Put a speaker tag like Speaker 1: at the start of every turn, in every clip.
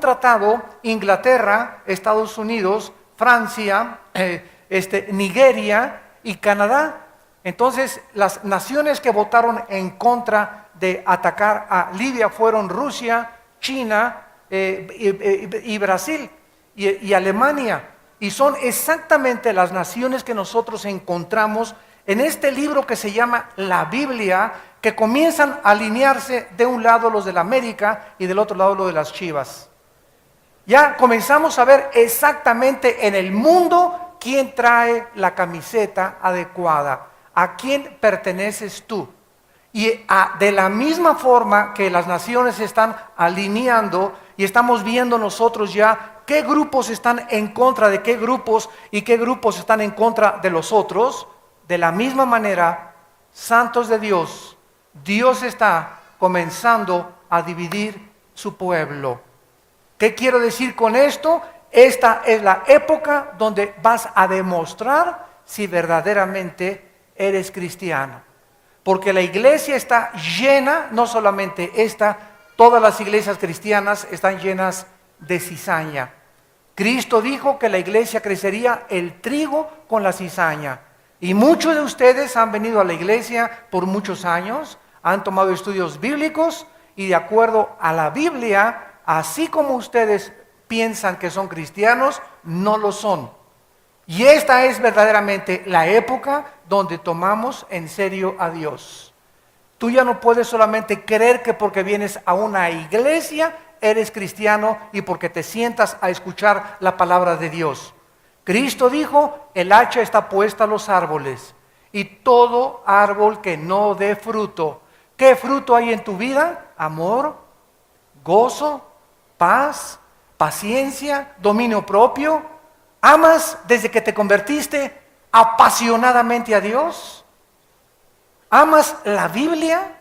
Speaker 1: tratado Inglaterra, Estados Unidos, Francia, Nigeria y Canadá. Entonces, las naciones que votaron en contra de atacar a Libia fueron Rusia, China y Brasil y Alemania. Y son exactamente las naciones que nosotros encontramos en este libro que se llama la Biblia, que comienzan a alinearse de un lado los de la América y del otro lado los de las Chivas. Ya comenzamos a ver exactamente en el mundo quién trae la camiseta adecuada, a quién perteneces tú. Y de la misma forma que las naciones se están alineando y estamos viendo nosotros ya qué grupos están en contra de qué grupos y qué grupos están en contra de los otros, de la misma manera, santos de Dios, Dios está comenzando a dividir su pueblo. ¿Qué quiero decir con esto? Esta es la época donde vas a demostrar si verdaderamente eres cristiano. Porque la iglesia está llena, no solamente esta, todas las iglesias cristianas están llenas de cizaña. Cristo dijo que la iglesia crecería el trigo con la cizaña. Y muchos de ustedes han venido a la iglesia por muchos años, han tomado estudios bíblicos y de acuerdo a la Biblia, así como ustedes piensan que son cristianos, no lo son. Y esta es verdaderamente la época donde tomamos en serio a Dios. Tú ya no puedes solamente creer que porque vienes a una iglesia eres cristiano y porque te sientas a escuchar la palabra de Dios. Cristo dijo, el hacha está puesta a los árboles y todo árbol que no dé fruto. ¿Qué fruto hay en tu vida? Amor, gozo, paz, paciencia, dominio propio. ¿Amas desde que te convertiste apasionadamente a Dios? ¿Amas la Biblia?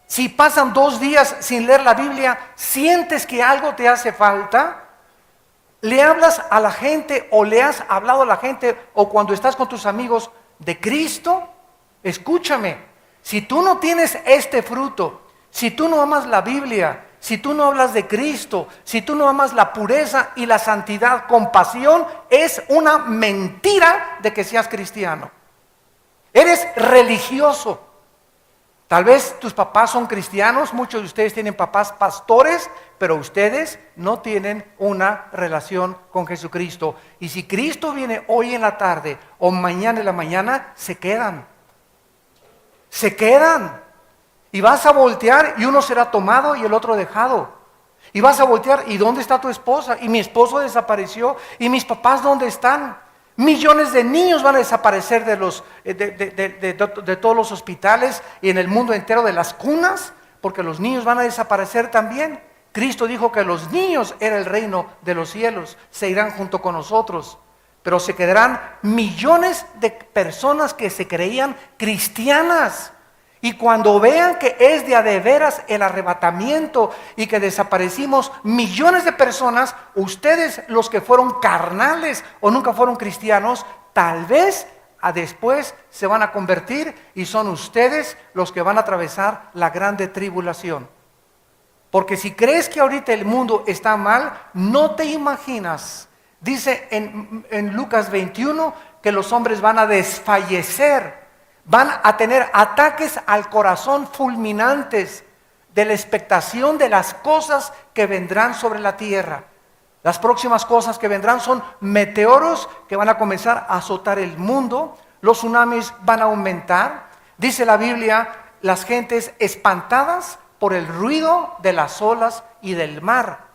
Speaker 1: Si pasan 2 días sin leer la Biblia, ¿sientes que algo te hace falta? ¿Le hablas a la gente o le has hablado a la gente o cuando estás con tus amigos de Cristo? Escúchame, si tú no tienes este fruto, si tú no amas la Biblia, si tú no hablas de Cristo, si tú no amas la pureza y la santidad con pasión, es una mentira de que seas cristiano. Eres religioso. Tal vez tus papás son cristianos, muchos de ustedes tienen papás pastores, pero ustedes no tienen una relación con Jesucristo. Y si Cristo viene hoy en la tarde o mañana en la mañana, se quedan. Se quedan. Y vas a voltear y uno será tomado y el otro dejado. Y vas a voltear, ¿y dónde está tu esposa? Y mi esposo desapareció. ¿Y mis papás dónde están? Millones de niños van a desaparecer de todos los hospitales y en el mundo entero de las cunas, porque los niños van a desaparecer también. Cristo dijo que los niños era el reino de los cielos, se irán junto con nosotros, pero se quedarán millones de personas que se creían cristianas. Y cuando vean que es de a de veras el arrebatamiento y que desaparecimos millones de personas, ustedes los que fueron carnales o nunca fueron cristianos, tal vez después se van a convertir y son ustedes los que van a atravesar la grande tribulación. Porque si crees que ahorita el mundo está mal, no te imaginas. Dice en Lucas 21 que los hombres van a desfallecer. Van a tener ataques al corazón fulminantes de la expectación de las cosas que vendrán sobre la tierra. Las próximas cosas que vendrán son meteoros que van a comenzar a azotar el mundo. Los tsunamis van a aumentar. Dice la Biblia, las gentes espantadas por el ruido de las olas y del mar.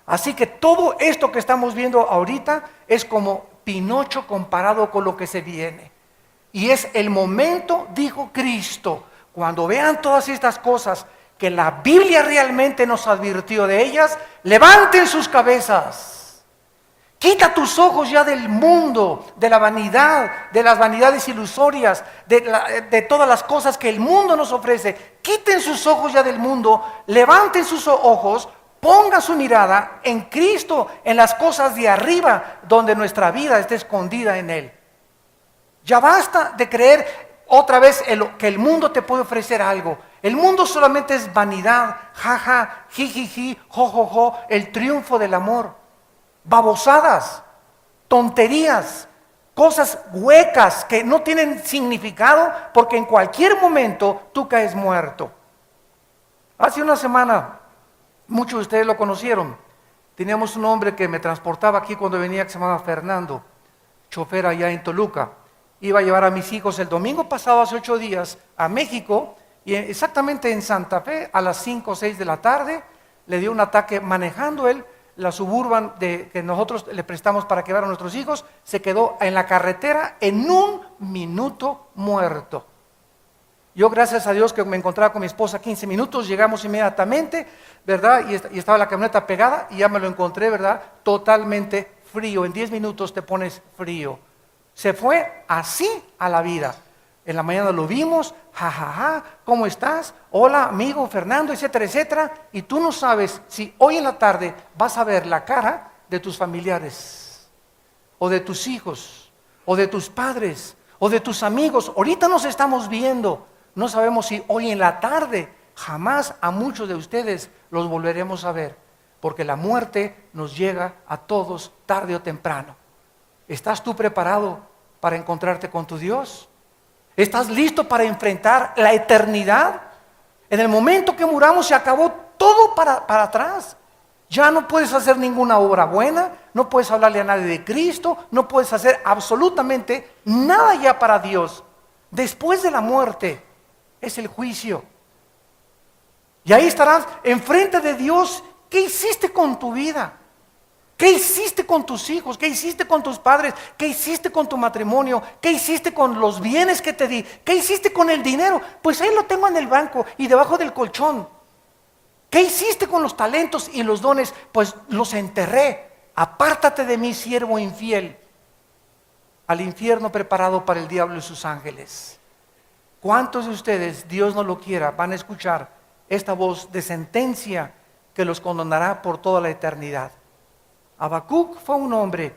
Speaker 1: Así que todo esto que estamos viendo ahorita es como Pinocho comparado con lo que se viene. Y es el momento, dijo Cristo, cuando vean todas estas cosas que la Biblia realmente nos advirtió de ellas, levanten sus cabezas. Quita tus ojos ya del mundo, de la vanidad, de las vanidades ilusorias, de todas las cosas que el mundo nos ofrece. Quiten sus ojos ya del mundo, levanten sus ojos, pongan su mirada en Cristo, en las cosas de arriba, donde nuestra vida está escondida en Él. Ya basta de creer otra vez que el mundo te puede ofrecer algo. El mundo solamente es vanidad, jaja, jijiji, jojojo, el triunfo del amor. Babosadas, tonterías, cosas huecas que no tienen significado porque en cualquier momento tú caes muerto. Hace una semana, muchos de ustedes lo conocieron, teníamos un hombre que me transportaba aquí cuando venía que se llamaba Fernando, chofer allá en Toluca. Iba a llevar a mis hijos el domingo pasado, hace 8 días, a México, y exactamente en Santa Fe, a las 5 o 6 de la tarde, le dio un ataque manejando él, la Suburban que nosotros le prestamos para que llevar a nuestros hijos, se quedó en la carretera en 1 minuto muerto. Yo, gracias a Dios, que me encontraba con mi esposa 15 minutos, llegamos inmediatamente, ¿verdad? Y estaba la camioneta pegada y ya me lo encontré, ¿verdad? Totalmente frío, en 10 minutos te pones frío. Se fue así a la vida. En la mañana lo vimos, jajaja, ¿cómo estás? Hola, amigo Fernando, etcétera, etcétera. Y tú no sabes si hoy en la tarde vas a ver la cara de tus familiares, o de tus hijos, o de tus padres, o de tus amigos. Ahorita nos estamos viendo. No sabemos si hoy en la tarde jamás a muchos de ustedes los volveremos a ver, porque la muerte nos llega a todos tarde o temprano. ¿Estás tú preparado para encontrarte con tu Dios? ¿Estás listo para enfrentar la eternidad? En el momento que muramos se acabó todo para atrás. Ya no puedes hacer ninguna obra buena, no puedes hablarle a nadie de Cristo, no puedes hacer absolutamente nada ya para Dios. Después de la muerte es el juicio. Y ahí estarás enfrente de Dios. ¿Qué hiciste con tu vida? ¿Qué hiciste con tus hijos? ¿Qué hiciste con tus padres? ¿Qué hiciste con tu matrimonio? ¿Qué hiciste con los bienes que te di? ¿Qué hiciste con el dinero? Pues ahí lo tengo en el banco y debajo del colchón. ¿Qué hiciste con los talentos y los dones? Pues los enterré. Apártate de mí, siervo infiel. Al infierno preparado para el diablo y sus ángeles. ¿Cuántos de ustedes, Dios no lo quiera, van a escuchar esta voz de sentencia que los condenará por toda la eternidad? Habacuc fue un hombre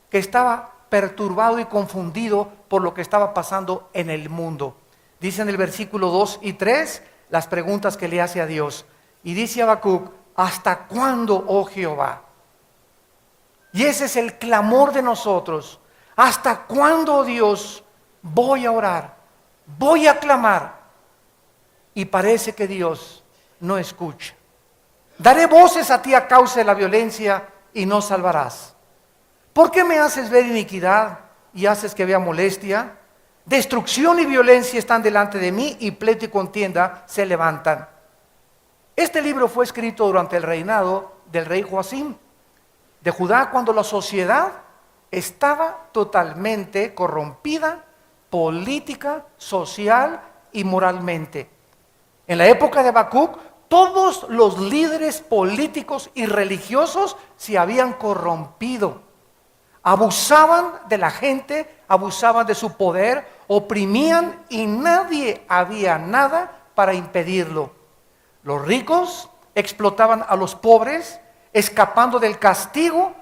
Speaker 1: que estaba perturbado y confundido por lo que estaba pasando en el mundo. Dice en el versículo 2 y 3 las preguntas que le hace a Dios. Y dice Habacuc: ¿hasta cuándo, oh Jehová? Y ese es el clamor de nosotros. ¿Hasta cuándo, oh Dios, voy a orar? Voy a clamar. Y parece que Dios no escucha. Daré voces a ti a causa de la violencia y no salvarás. ¿Por qué me haces ver iniquidad y haces que vea molestia? Destrucción y violencia están delante de mí y pleito y contienda se levantan. Este libro fue escrito durante el reinado del rey Joacim de Judá, cuando la sociedad estaba totalmente corrompida política, social y moralmente. En la época de Habacuc, todos los líderes políticos y religiosos se habían corrompido. Abusaban de la gente, abusaban de su poder, oprimían y nadie había nada para impedirlo. Los ricos explotaban a los pobres, escapando del castigo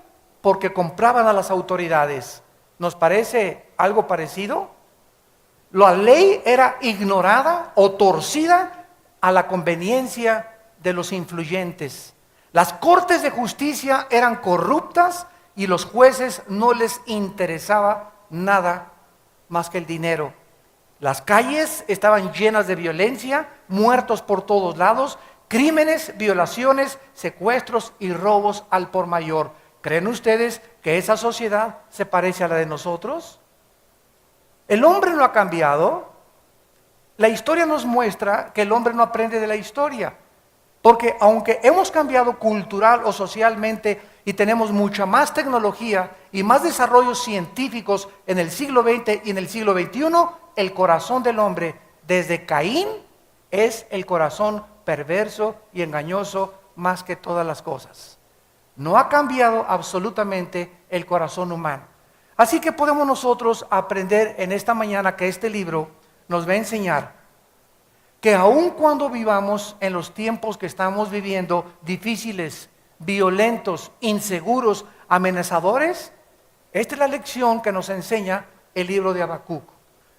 Speaker 1: porque compraban a las autoridades. ¿Nos parece algo parecido? La ley era ignorada o torcida a la conveniencia de los influyentes. Las cortes de justicia eran corruptas y los jueces no les interesaba nada más que el dinero. Las calles estaban llenas de violencia, muertos por todos lados, crímenes, violaciones, secuestros y robos al por mayor. ¿Creen ustedes que esa sociedad se parece a la de nosotros? El hombre no ha cambiado. La historia nos muestra que el hombre no aprende de la historia. Porque aunque hemos cambiado cultural o socialmente y tenemos mucha más tecnología y más desarrollos científicos en el siglo XX y en el siglo XXI, el corazón del hombre desde Caín es el corazón perverso y engañoso más que todas las cosas. No ha cambiado absolutamente el corazón humano. Así que podemos nosotros aprender en esta mañana que este libro nos va a enseñar que aun cuando vivamos en los tiempos que estamos viviendo, difíciles, violentos, inseguros, amenazadores, esta es la lección que nos enseña el libro de Habacuc.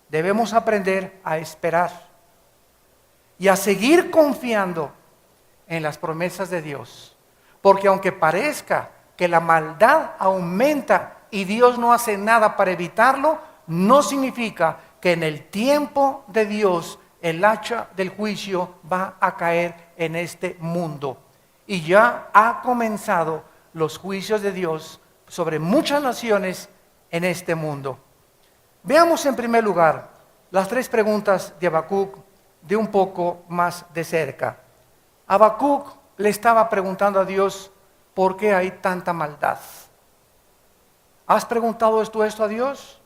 Speaker 1: Debemos aprender a esperar. y a seguir confiando en las promesas de Dios. Porque aunque parezca que la maldad aumenta y Dios no hace nada para evitarlo, no significa que en el tiempo de Dios el hacha del juicio va a caer en este mundo. Y ya ha comenzado los juicios de Dios sobre muchas naciones en este mundo. Veamos en primer lugar las 3 preguntas de Habacuc de un poco más de cerca. Habacuc le estaba preguntando a Dios, ¿por qué hay tanta maldad? ¿Has preguntado esto a Dios?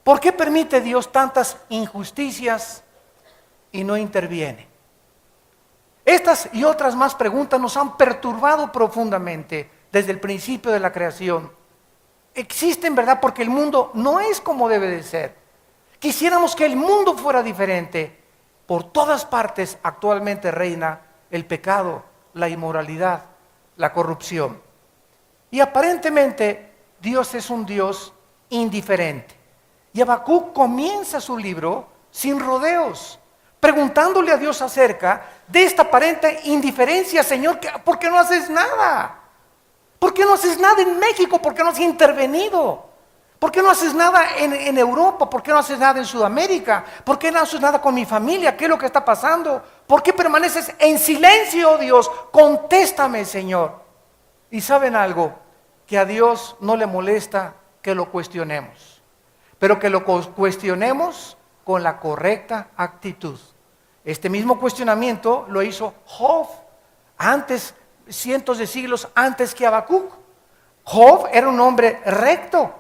Speaker 1: ¿Por qué permite Dios tantas injusticias y no interviene? Estas y otras más preguntas nos han perturbado profundamente desde el principio de la creación. Existen, ¿verdad? Porque el mundo no es como debe de ser. Quisiéramos que el mundo fuera diferente. Por todas partes actualmente reina el pecado, la inmoralidad, la corrupción. Y aparentemente Dios es un Dios indiferente. Y Habacuc comienza su libro sin rodeos, preguntándole a Dios acerca de esta aparente indiferencia. Señor, ¿por qué no haces nada? ¿Por qué no haces nada en México? ¿Por qué no has intervenido? ¿Por qué no haces nada en Europa? ¿Por qué no haces nada en Sudamérica? ¿Por qué no haces nada con mi familia? ¿Qué es lo que está pasando? ¿Por qué permaneces en silencio, Dios? Contéstame, Señor. ¿Y saben algo? Que a Dios no le molesta que lo cuestionemos, pero que lo cuestionemos con la correcta actitud. Este mismo cuestionamiento lo hizo Job antes, cientos de siglos antes que Habacuc. Job era un hombre recto,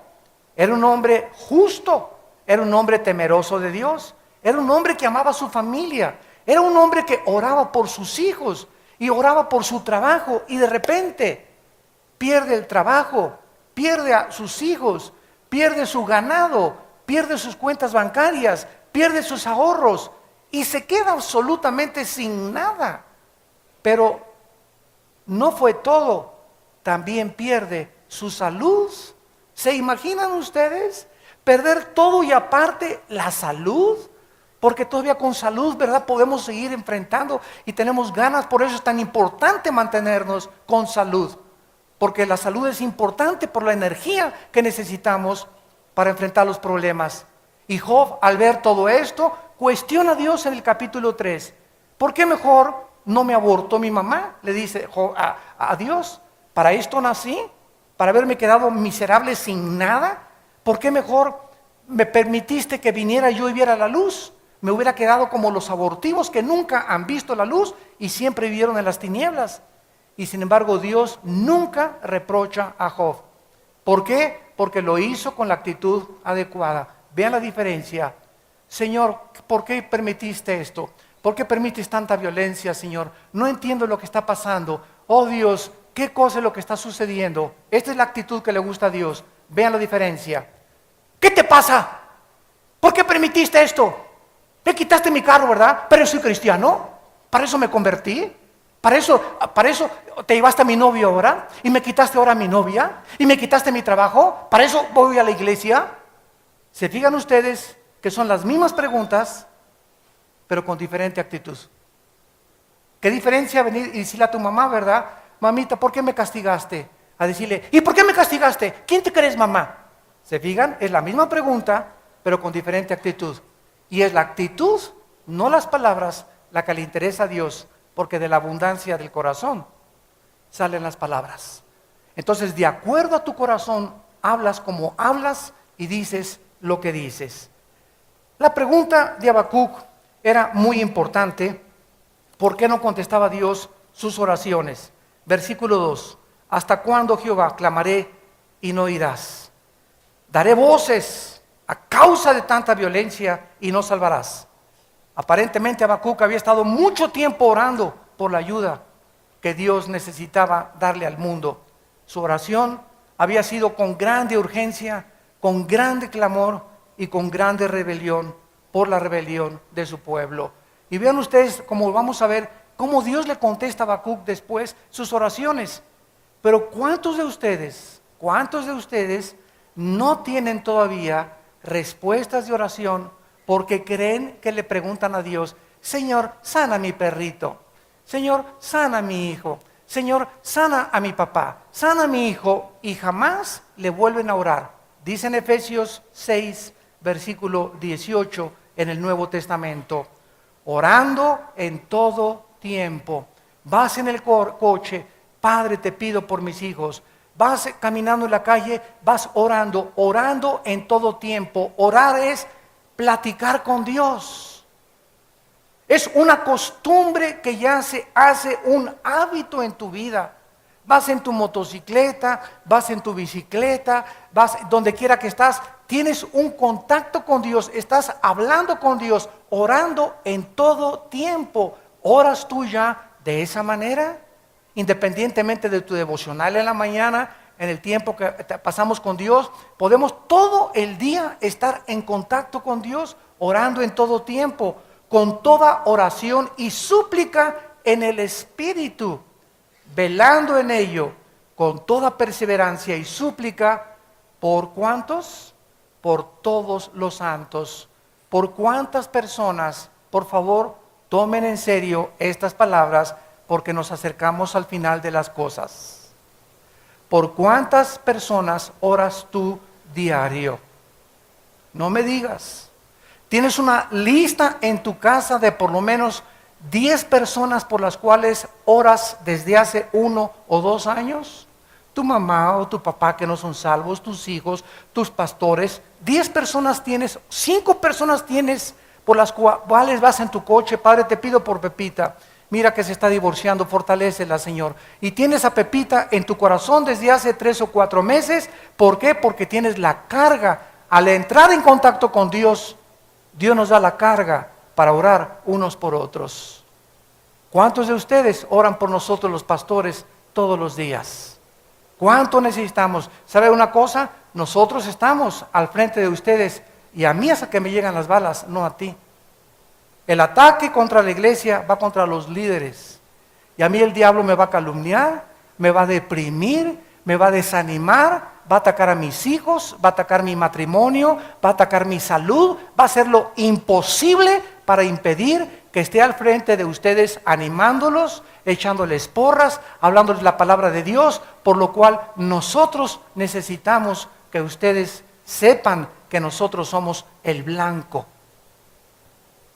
Speaker 1: era un hombre justo, era un hombre temeroso de Dios, era un hombre que amaba a su familia, era un hombre que oraba por sus hijos y oraba por su trabajo, y de repente pierde el trabajo, pierde a sus hijos, pierde su ganado, pierde sus cuentas bancarias, pierde sus ahorros y se queda absolutamente sin nada. Pero no fue todo, también pierde su salud. ¿Se imaginan ustedes perder todo y aparte la salud? Porque todavía con salud, ¿verdad?, podemos seguir enfrentando y tenemos ganas. Por eso es tan importante mantenernos con salud, porque la salud es importante por la energía que necesitamos para enfrentar los problemas. Y Job, al ver todo esto, cuestiona a Dios en el capítulo 3. ¿Por qué mejor no me abortó mi mamá? Le dice Job a Dios. ¿Para esto nací? ¿Para haberme quedado miserable sin nada? ¿Por qué mejor me permitiste que viniera yo y viera la luz? Me hubiera quedado como los abortivos que nunca han visto la luz y siempre vivieron en las tinieblas. Y sin embargo Dios nunca reprocha a Job. ¿Por qué? Porque lo hizo con la actitud adecuada. Vean la diferencia. Señor, ¿por qué permitiste esto? ¿Por qué permites tanta violencia, Señor? No entiendo lo que está pasando. Oh Dios, ¿qué cosa es lo que está sucediendo? Esta es la actitud que le gusta a Dios. Vean la diferencia. ¿Qué te pasa? ¿Por qué permitiste esto? Me quitaste mi carro, ¿verdad? Pero soy cristiano. ¿Para eso me convertí? ¿Para eso te llevaste a mi novio ahora? ¿Y me quitaste ahora a mi novia? ¿Y me quitaste mi trabajo? ¿Para eso voy a la iglesia? ¿Se fijan ustedes que son las mismas preguntas, pero con diferente actitud? ¿Qué diferencia venir y decirle a tu mamá, verdad? Mamita, ¿por qué me castigaste? A decirle, ¿y por qué me castigaste? ¿Quién te crees, mamá? ¿Se fijan? Es la misma pregunta, pero con diferente actitud. Y es la actitud, no las palabras, la que le interesa a Dios, porque de la abundancia del corazón salen las palabras. Entonces, de acuerdo a tu corazón, hablas como hablas y dices lo que dices. La pregunta de Habacuc era muy importante. ¿Por qué no contestaba Dios sus oraciones? Versículo 2. ¿Hasta cuándo, Jehová, clamaré y no oirás? Daré voces a causa de tanta violencia y no salvarás. Aparentemente Habacuc había estado mucho tiempo orando por la ayuda que Dios necesitaba darle al mundo. Su oración había sido con grande urgencia, con grande clamor y con grande rebelión por la rebelión de su pueblo. Y vean ustedes, como vamos a ver, cómo Dios le contesta a Habacuc después sus oraciones. Pero ¿cuántos de ustedes no tienen todavía respuestas de oración porque creen que le preguntan a Dios, Señor, sana a mi perrito. Señor, sana a mi hijo. Señor, sana a mi papá. Sana a mi hijo. Y jamás le vuelven a orar. Dice en Efesios 6, versículo 18 en el Nuevo Testamento. Orando en todo tiempo. Vas en el coche, Padre, te pido por mis hijos. Vas caminando en la calle, vas orando, orando en todo tiempo. Orar es platicar con Dios. Es una costumbre que ya se hace un hábito en tu vida. Vas en tu motocicleta, vas en tu bicicleta, vas donde quiera que estás, tienes un contacto con Dios, estás hablando con Dios, orando en todo tiempo. ¿Oras tú ya de esa manera? Independientemente de tu devocional en la mañana, en el tiempo que pasamos con Dios, podemos todo el día estar en contacto con Dios, orando en todo tiempo, con toda oración y súplica en el Espíritu, velando en ello con toda perseverancia y súplica. ¿Por cuántos? Por todos los santos. ¿Por cuántas personas? Por favor, tomen en serio estas palabras, porque nos acercamos al final de las cosas. ¿Por cuántas personas oras tú diario? No me digas. ¿Tienes una lista en tu casa de por lo menos 10 personas por las cuales oras desde hace 1 o 2 años? Tu mamá o tu papá que no son salvos, tus hijos, tus pastores. 10 personas tienes, 5 personas tienes por las cuales vas en tu coche. Padre, te pido por Pepita. Mira que se está divorciando, fortalécela, Señor. Y tienes a Pepita en tu corazón desde hace 3 o 4 meses. ¿Por qué? Porque tienes la carga. Al entrar en contacto con Dios, Dios nos da la carga para orar unos por otros. ¿Cuántos de ustedes oran por nosotros los pastores todos los días? ¿Cuánto necesitamos? ¿Sabe una cosa? Nosotros estamos al frente de ustedes y a mí es a que me llegan las balas, no a ti. El ataque contra la iglesia va contra los líderes. Y a mí el diablo me va a calumniar, me va a deprimir, me va a desanimar, va a atacar a mis hijos, va a atacar mi matrimonio, va a atacar mi salud, va a hacer lo imposible para impedir que esté al frente de ustedes animándolos, echándoles porras, hablándoles la palabra de Dios, por lo cual nosotros necesitamos que ustedes sepan que nosotros somos el blanco.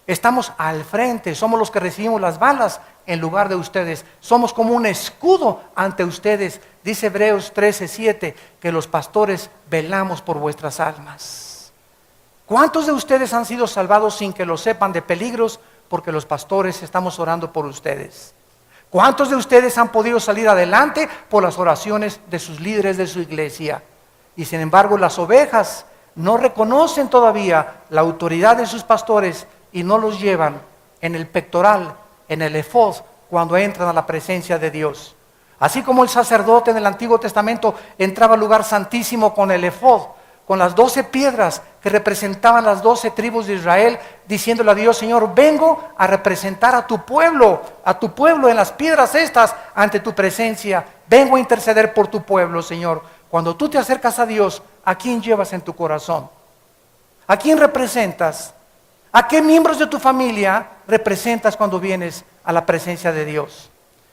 Speaker 1: Estamos al frente, somos los que recibimos las balas en lugar de ustedes. Somos como un escudo ante ustedes. Dice Hebreos 13:7 que los pastores velamos por vuestras almas. ¿Cuántos de ustedes han sido salvados sin que lo sepan de peligros? Porque los pastores estamos orando por ustedes. ¿Cuántos de ustedes han podido salir adelante por las oraciones de sus líderes de su iglesia? Y sin embargo las ovejas no reconocen todavía la autoridad de sus pastores y no los llevan en el pectoral, en el efod, cuando entran a la presencia de Dios. Así como el sacerdote en el Antiguo Testamento entraba al lugar santísimo con el efod, con las 12 piedras que representaban las 12 tribus de Israel, diciéndole a Dios: Señor, vengo a representar a tu pueblo en las piedras estas ante tu presencia. Vengo a interceder por tu pueblo, Señor. Cuando tú te acercas a Dios, ¿a quién llevas en tu corazón? ¿A quién representas? ¿A qué miembros de tu familia representas cuando vienes a la presencia de Dios?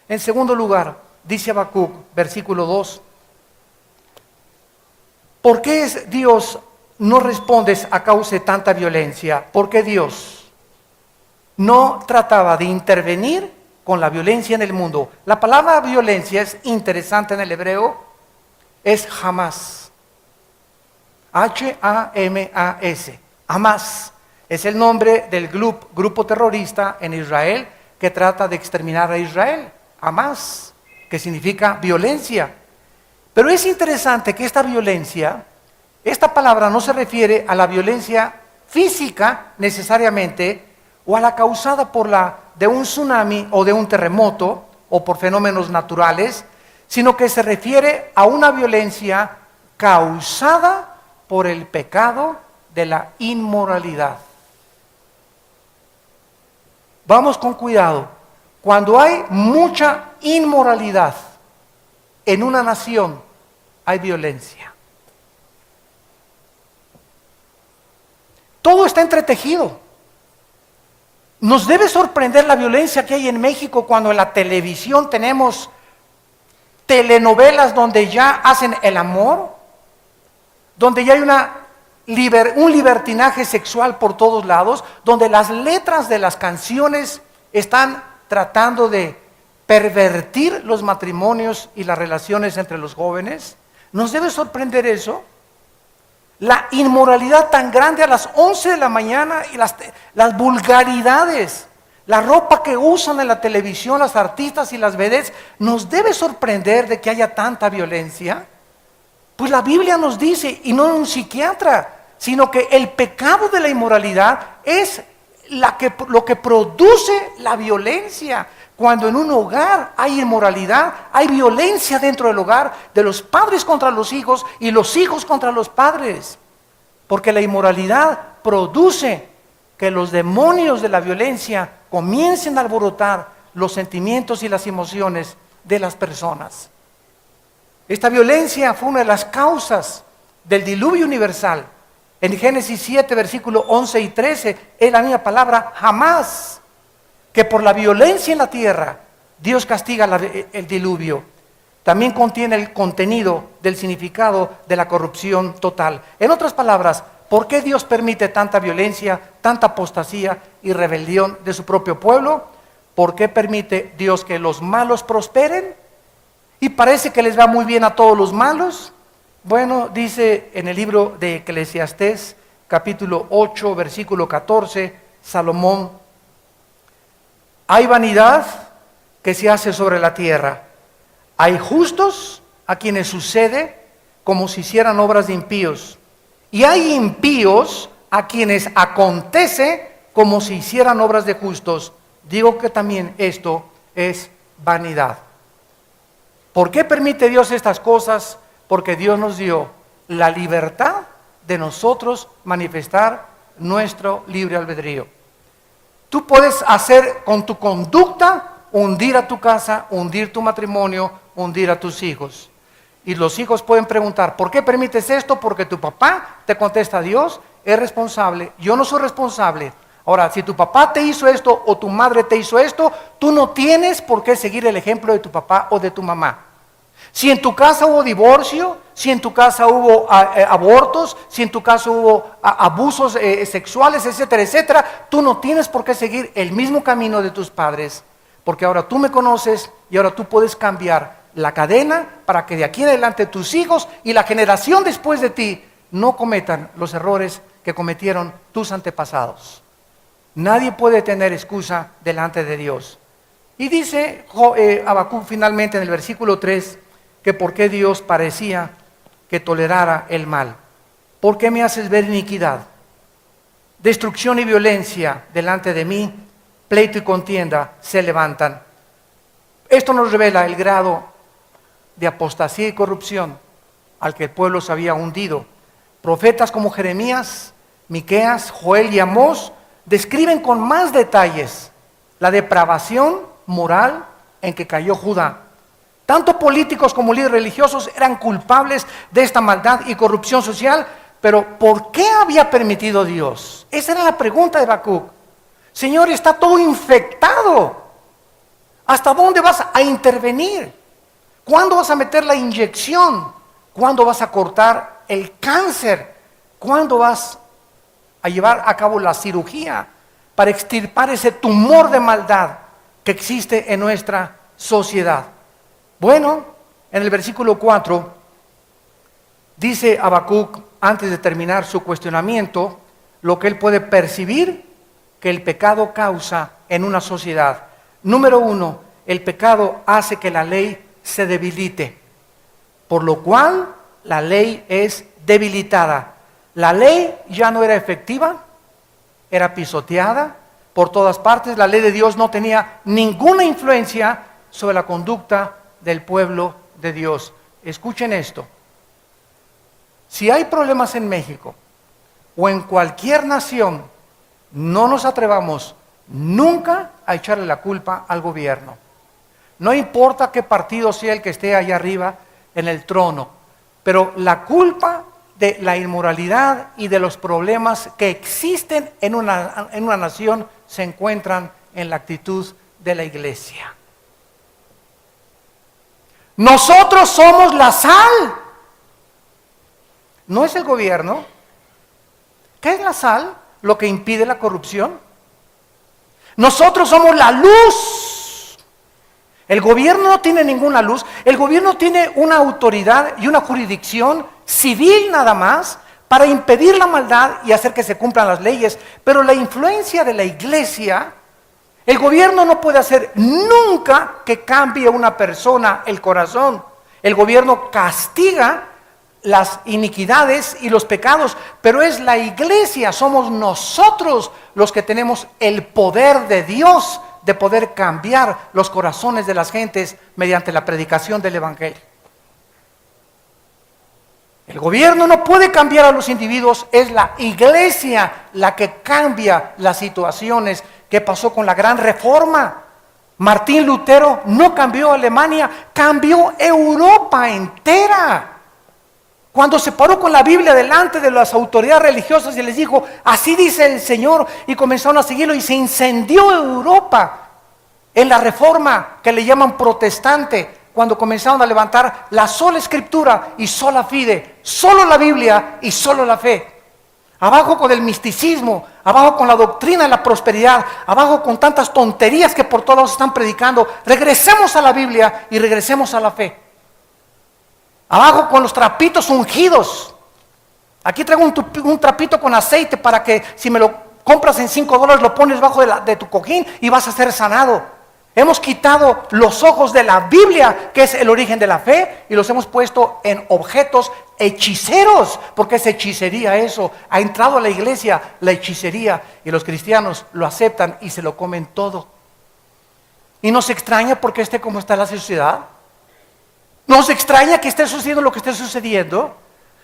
Speaker 1: En segundo lugar, dice Habacuc, versículo 2, ¿por qué Dios no respondes a causa de tanta violencia? ¿Por qué Dios no trataba de intervenir con la violencia en el mundo? La palabra violencia es interesante en el hebreo, es Hamas. H-A-M-A-S. Hamas. Es el nombre del grupo terrorista en Israel que trata de exterminar a Israel. Hamas, que significa violencia. Pero es interesante que esta violencia, esta palabra no se refiere a la violencia física necesariamente, o a la causada de un tsunami o de un terremoto, o por fenómenos naturales, sino que se refiere a una violencia causada por el pecado de la inmoralidad. Vamos con cuidado. Cuando hay mucha inmoralidad en una nación, hay violencia. Todo está entretejido. Nos debe sorprender la violencia que hay en México cuando en la televisión tenemos telenovelas donde ya hacen el amor, donde ya hay un libertinaje sexual por todos lados, donde las letras de las canciones están tratando de pervertir los matrimonios y las relaciones entre los jóvenes. ¿Nos debe sorprender eso? La inmoralidad tan grande a las 11 de la mañana y las vulgaridades, la ropa que usan en la televisión las artistas y las vedettes, ¿nos debe sorprender de que haya tanta violencia? Pues la Biblia nos dice, y no un psiquiatra, sino que el pecado de la inmoralidad es lo que produce la violencia. Cuando en un hogar hay inmoralidad, hay violencia dentro del hogar, de los padres contra los hijos y los hijos contra los padres. Porque la inmoralidad produce que los demonios de la violencia comiencen a alborotar los sentimientos y las emociones de las personas. Esta violencia fue una de las causas del diluvio universal. En Génesis 7, versículos 11 y 13, es la misma palabra, jamás, que por la violencia en la tierra, Dios castiga el diluvio. También contiene el contenido del significado de la corrupción total. En otras palabras, ¿por qué Dios permite tanta violencia, tanta apostasía y rebelión de su propio pueblo? ¿Por qué permite Dios que los malos prosperen? ¿Y parece que les va muy bien a todos los malos? Bueno, dice en el libro de Eclesiastés, capítulo 8, versículo 14, Salomón: hay vanidad que se hace sobre la tierra. Hay justos a quienes sucede como si hicieran obras de impíos. Y hay impíos a quienes acontece como si hicieran obras de justos. Digo que también esto es vanidad. ¿Por qué permite Dios estas cosas? Porque Dios nos dio la libertad de nosotros manifestar nuestro libre albedrío. Tú puedes hacer con tu conducta hundir a tu casa, hundir tu matrimonio, hundir a tus hijos. Y los hijos pueden preguntar, ¿por qué permites esto? Porque tu papá te contesta, Dios es responsable, yo no soy responsable. Ahora, si tu papá te hizo esto o tu madre te hizo esto, tú no tienes por qué seguir el ejemplo de tu papá o de tu mamá. Si en tu casa hubo divorcio, si en tu casa hubo abortos, si en tu casa hubo abusos sexuales, etcétera, etcétera, tú no tienes por qué seguir el mismo camino de tus padres, porque ahora tú me conoces y ahora tú puedes cambiar la cadena para que de aquí en adelante tus hijos y la generación después de ti no cometan los errores que cometieron tus antepasados. Nadie puede tener excusa delante de Dios. Y dice Habacuc finalmente en el versículo 3, que por qué Dios parecía que tolerara el mal. ¿Por qué me haces ver iniquidad? Destrucción y violencia delante de mí, pleito y contienda se levantan. Esto nos revela el grado de apostasía y corrupción al que el pueblo se había hundido. Profetas como Jeremías, Miqueas, Joel y Amós describen con más detalles la depravación moral en que cayó Judá. Tanto políticos como líderes religiosos eran culpables de esta maldad y corrupción social, pero ¿por qué había permitido Dios? Esa era la pregunta de Habacuc. Señor, está todo infectado. ¿Hasta dónde vas a intervenir? ¿Cuándo vas a meter la inyección? ¿Cuándo vas a cortar el cáncer? ¿Cuándo vas a llevar a cabo la cirugía para extirpar ese tumor de maldad que existe en nuestra sociedad? Bueno, en el versículo 4 dice Habacuc, antes de terminar su cuestionamiento, lo que él puede percibir que el pecado causa en una sociedad. Número 1, el pecado hace que la ley se debilite, por lo cual la ley es debilitada. La ley ya no era efectiva, era pisoteada por todas partes. La ley de Dios no tenía ninguna influencia sobre la conducta del pueblo de Dios. Escuchen esto. Si hay problemas en México o en cualquier nación, no nos atrevamos nunca a echarle la culpa al gobierno. No importa qué partido sea el que esté allá arriba en el trono, pero la culpa de la inmoralidad y de los problemas que existen en una nación se encuentran en la actitud de la iglesia. Nosotros somos la sal. No es el gobierno. ¿Qué es la sal? Lo que impide la corrupción. Nosotros somos la luz. El gobierno no tiene ninguna luz. El gobierno tiene una autoridad y una jurisdicción civil nada más para impedir la maldad y hacer que se cumplan las leyes. Pero la influencia de la iglesia, el gobierno no puede hacer nunca que cambie una persona el corazón. El gobierno castiga las iniquidades y los pecados, pero es la iglesia, somos nosotros los que tenemos el poder de Dios de poder cambiar los corazones de las gentes mediante la predicación del evangelio. El gobierno no puede cambiar a los individuos, es la iglesia la que cambia las situaciones. ¿Qué pasó con la gran reforma? Martín Lutero no cambió Alemania, cambió Europa entera. Cuando se paró con la Biblia delante de las autoridades religiosas y les dijo, así dice el Señor, y comenzaron a seguirlo y se incendió Europa en la reforma que le llaman protestante, cuando comenzaron a levantar la sola escritura y sola fide, solo la Biblia y solo la fe. Abajo con el misticismo, abajo con la doctrina de la prosperidad, abajo con tantas tonterías que por todos lados están predicando. Regresemos a la Biblia y regresemos a la fe. Abajo con los trapitos ungidos. Aquí traigo un trapito con aceite para que si me lo compras en $5 lo pones bajo de tu cojín y vas a ser sanado. Hemos quitado los ojos de la Biblia, que es el origen de la fe, y los hemos puesto en objetos hechiceros, porque es hechicería eso. Ha entrado a la iglesia la hechicería y los cristianos lo aceptan y se lo comen todo. Y nos extraña porque esté como está la sociedad. Nos extraña que esté sucediendo lo que esté sucediendo.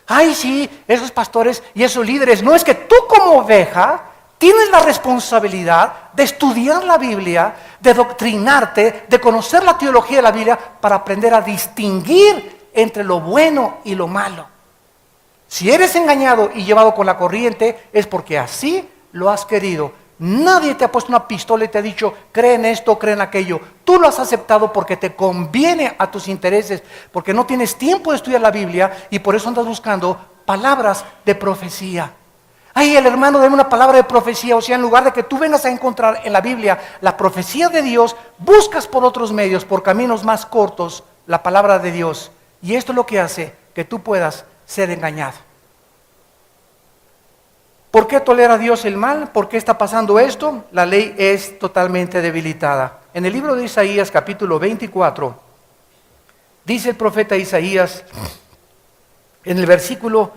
Speaker 1: Ay, sí, esos pastores y esos líderes. No, es que tú como oveja tienes la responsabilidad de estudiar la Biblia, de doctrinarte, de conocer la teología de la Biblia para aprender a distinguir entre lo bueno y lo malo. Si eres engañado y llevado con la corriente, es porque así lo has querido. Nadie te ha puesto una pistola y te ha dicho, cree en esto, cree en aquello. Tú lo has aceptado porque te conviene a tus intereses, porque no tienes tiempo de estudiar la Biblia y por eso andas buscando palabras de profecía. Ay, el hermano, dame una palabra de profecía. O sea, en lugar de que tú vengas a encontrar en la Biblia la profecía de Dios, buscas por otros medios, por caminos más cortos, la palabra de Dios. Y esto es lo que hace que tú puedas ser engañado. ¿Por qué tolera Dios el mal? ¿Por qué está pasando esto? La ley es totalmente debilitada. En el libro de Isaías, capítulo 24, dice el profeta Isaías, en el versículo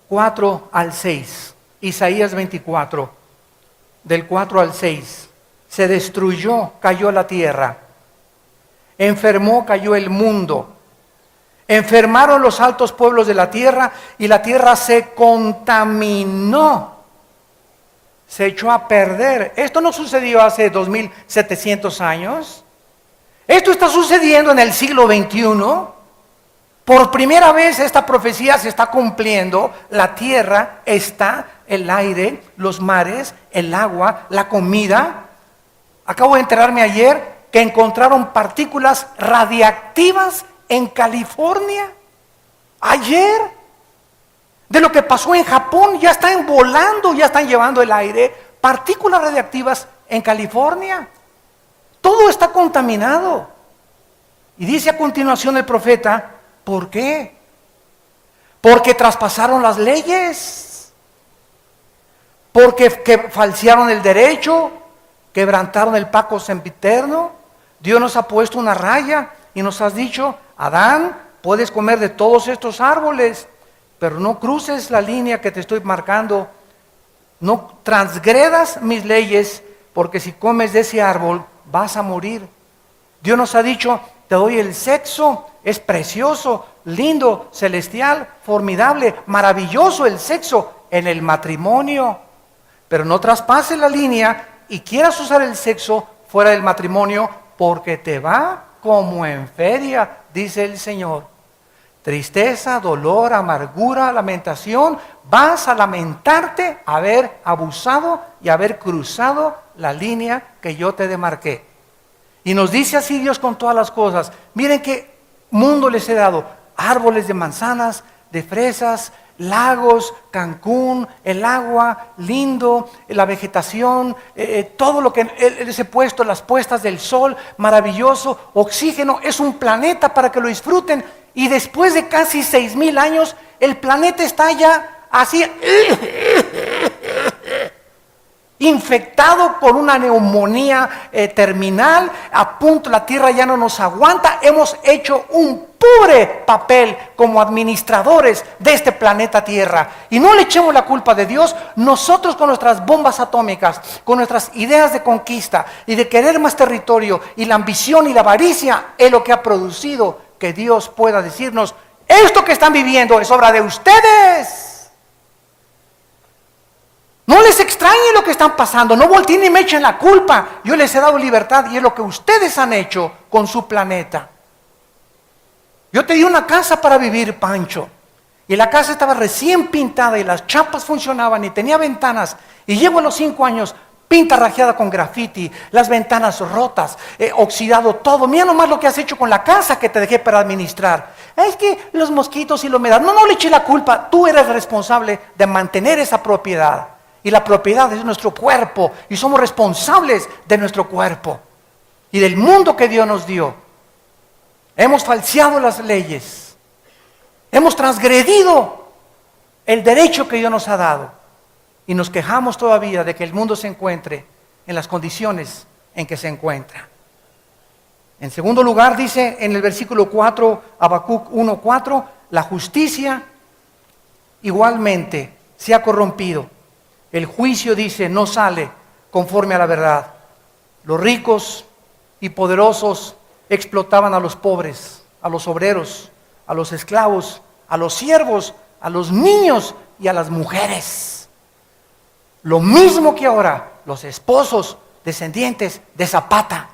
Speaker 1: 4 al 6, Isaías 24, del 4 al 6, se destruyó, cayó la tierra, enfermó, cayó el mundo, enfermaron los altos pueblos de la tierra y la tierra se contaminó. Se echó a perder. Esto no sucedió hace 2700 años. Esto está sucediendo en el siglo XXI. Por primera vez esta profecía se está cumpliendo. La tierra está, el aire, los mares, el agua, la comida. Acabo de enterarme ayer que encontraron partículas radiactivas en California. Ayer. De lo que pasó en Japón, ya están volando, ya están llevando el aire, partículas radiactivas en California. Todo está contaminado. Y dice a continuación el profeta, ¿por qué? Porque traspasaron las leyes, porque falsearon el derecho, quebrantaron el pacto sempiterno. Dios nos ha puesto una raya y nos has dicho, Adán, puedes comer de todos estos árboles, pero no cruces la línea que te estoy marcando, no transgredas mis leyes, porque si comes de ese árbol vas a morir. Dios nos ha dicho, te doy el sexo, es precioso, lindo, celestial, formidable, maravilloso el sexo en el matrimonio, pero no traspases la línea y quieras usar el sexo fuera del matrimonio, porque te va como en feria, dice el Señor. tristeza, dolor, amargura, lamentación. Vas a lamentarte haber abusado y haber cruzado la línea que yo te demarqué. Y nos dice así Dios con todas las cosas. Miren qué mundo les he dado: árboles de manzanas, de fresas, lagos, Cancún, el agua lindo, la vegetación, todo lo que les he puesto, las puestas del sol, maravilloso, oxígeno. Es un planeta para que lo disfruten. Y después de casi 6,000 años, el planeta está ya así infectado con una neumonía terminal, a punto, la tierra ya no nos aguanta. Hemos hecho un pobre papel como administradores de este planeta Tierra. Y no le echemos la culpa de Dios. Nosotros, con nuestras bombas atómicas, con nuestras ideas de conquista y de querer más territorio, y la ambición y la avaricia, es lo que ha producido que Dios pueda decirnos: esto que están viviendo es obra de ustedes. No les extrañe lo que están pasando, no volteen y me echen la culpa. Yo les he dado libertad y es lo que ustedes han hecho con su planeta. Yo te di una casa para vivir, Pancho, y la casa estaba recién pintada y las chapas funcionaban y tenía ventanas, y llevo a los 5 años pinta rajeada con grafiti, las ventanas rotas, oxidado todo. Mira nomás lo que has hecho con la casa que te dejé para administrar. Es que los mosquitos y la humedad. No le eches la culpa, tú eres responsable de mantener esa propiedad. Y la propiedad es nuestro cuerpo, y somos responsables de nuestro cuerpo y del mundo que Dios nos dio. Hemos falseado las leyes, hemos transgredido el derecho que Dios nos ha dado, y nos quejamos todavía de que el mundo se encuentre en las condiciones en que se encuentra. En segundo lugar, dice en el versículo 4, Habacuc 1:4, la justicia igualmente se ha corrompido. El juicio, dice, no sale conforme a la verdad. Los ricos y poderosos explotaban a los pobres, a los obreros, a los esclavos, a los siervos, a los niños y a las mujeres. Lo mismo que ahora los esposos descendientes de Zapata,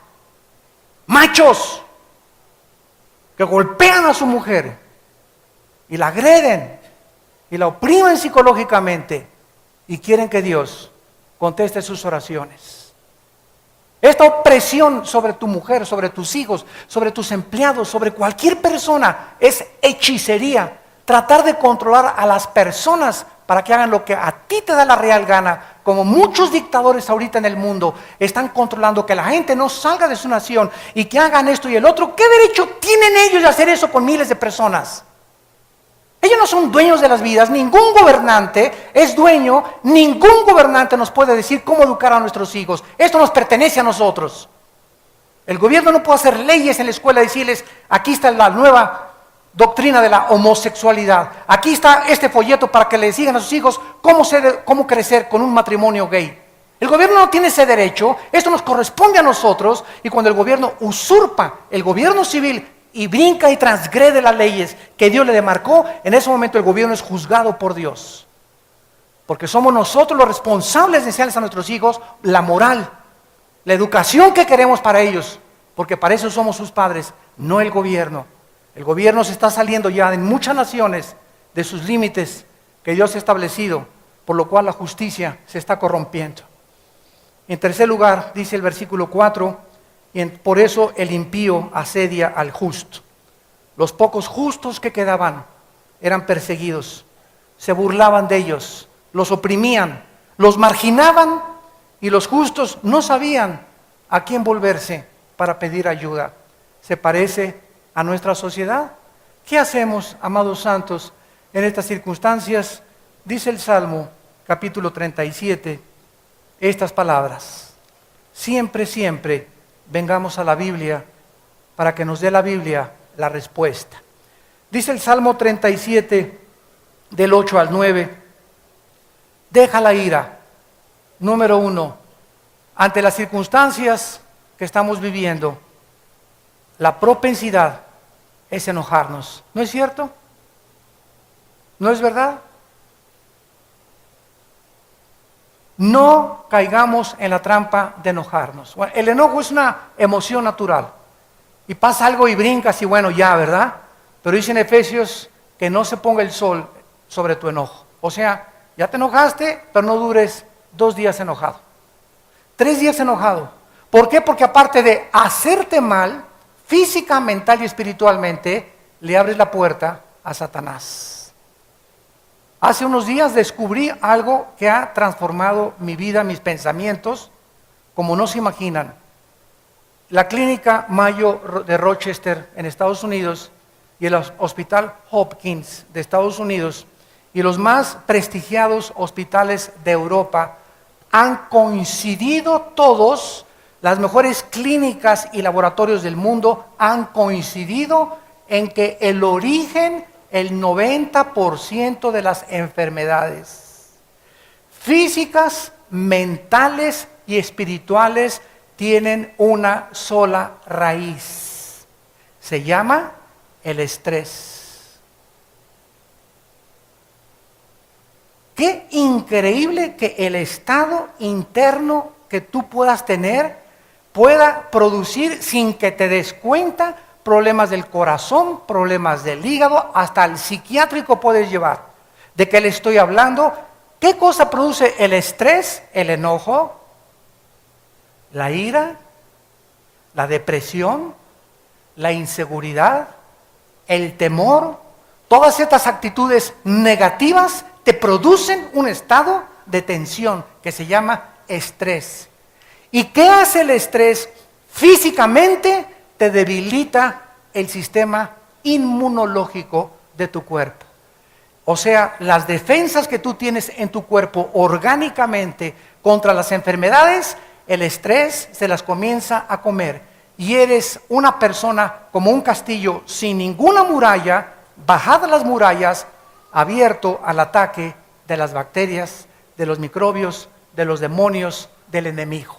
Speaker 1: machos que golpean a su mujer y la agreden y la oprimen psicológicamente, y quieren que Dios conteste sus oraciones. Esta opresión sobre tu mujer, sobre tus hijos, sobre tus empleados, sobre cualquier persona, es hechicería. Tratar de controlar a las personas para que hagan lo que a ti te da la real gana, como muchos dictadores ahorita en el mundo están controlando que la gente no salga de su nación y que hagan esto y el otro. ¿Qué derecho tienen ellos de hacer eso con miles de personas? Ellos no son dueños de las vidas, ningún gobernante es dueño, ningún gobernante nos puede decir cómo educar a nuestros hijos. Esto nos pertenece a nosotros. El gobierno no puede hacer leyes en la escuela y decirles: aquí está la nueva doctrina de la homosexualidad, aquí está este folleto para que le digan a sus hijos cómo crecer con un matrimonio gay. El gobierno no tiene ese derecho, esto nos corresponde a nosotros, y cuando el gobierno usurpa el gobierno civil y brinca y transgrede las leyes que Dios le demarcó, en ese momento el gobierno es juzgado por Dios. Porque somos nosotros los responsables de enseñarles a nuestros hijos la moral, la educación que queremos para ellos, porque para eso somos sus padres, no el gobierno. El gobierno se está saliendo ya en muchas naciones de sus límites que Dios ha establecido, por lo cual la justicia se está corrompiendo. En tercer lugar, dice el versículo 4, y por eso el impío asedia al justo. Los pocos justos que quedaban eran perseguidos, se burlaban de ellos, los oprimían, los marginaban, y los justos no sabían a quién volverse para pedir ayuda. ¿Se parece a nuestra sociedad? ¿Qué hacemos, amados santos, en estas circunstancias? Dice el Salmo, capítulo 37, estas palabras: siempre, siempre vengamos a la Biblia para que nos dé la Biblia la respuesta. Dice el Salmo 37, del 8 al 9, deja la ira. Número 1, ante las circunstancias que estamos viviendo, la propensidad es enojarnos. ¿No es cierto? ¿No es verdad? No caigamos en la trampa de enojarnos. Bueno, el enojo es una emoción natural. Y pasa algo y brincas y bueno, ya, ¿verdad? Pero dice en Efesios que no se ponga el sol sobre tu enojo. O sea, ya te enojaste, pero no dures 2 días enojado. 3 días enojado. ¿Por qué? Porque aparte de hacerte mal, física, mental y espiritualmente, le abres la puerta a Satanás. Hace unos días descubrí algo que ha transformado mi vida, mis pensamientos, como no se imaginan. La clínica Mayo de Rochester en Estados Unidos y el Hospital Hopkins de Estados Unidos y los más prestigiados hospitales de Europa han coincidido todos, las mejores clínicas y laboratorios del mundo han coincidido en que el origen, el 90% de las enfermedades físicas, mentales y espirituales tienen una sola raíz. Se llama el estrés. Qué increíble que el estado interno que tú puedas tener pueda producir, sin que te des cuenta, problemas del corazón, problemas del hígado, hasta el psiquiátrico puedes llevar. ¿De qué le estoy hablando? ¿Qué cosa produce el estrés? El enojo, la ira, la depresión, la inseguridad, el temor. Todas estas actitudes negativas te producen un estado de tensión que se llama estrés. ¿Y qué hace el estrés? Físicamente te debilita el sistema inmunológico de tu cuerpo. O sea, las defensas que tú tienes en tu cuerpo orgánicamente contra las enfermedades, el estrés se las comienza a comer. Y eres una persona como un castillo sin ninguna muralla, bajadas las murallas, abierto al ataque de las bacterias, de los microbios, de los demonios, del enemigo.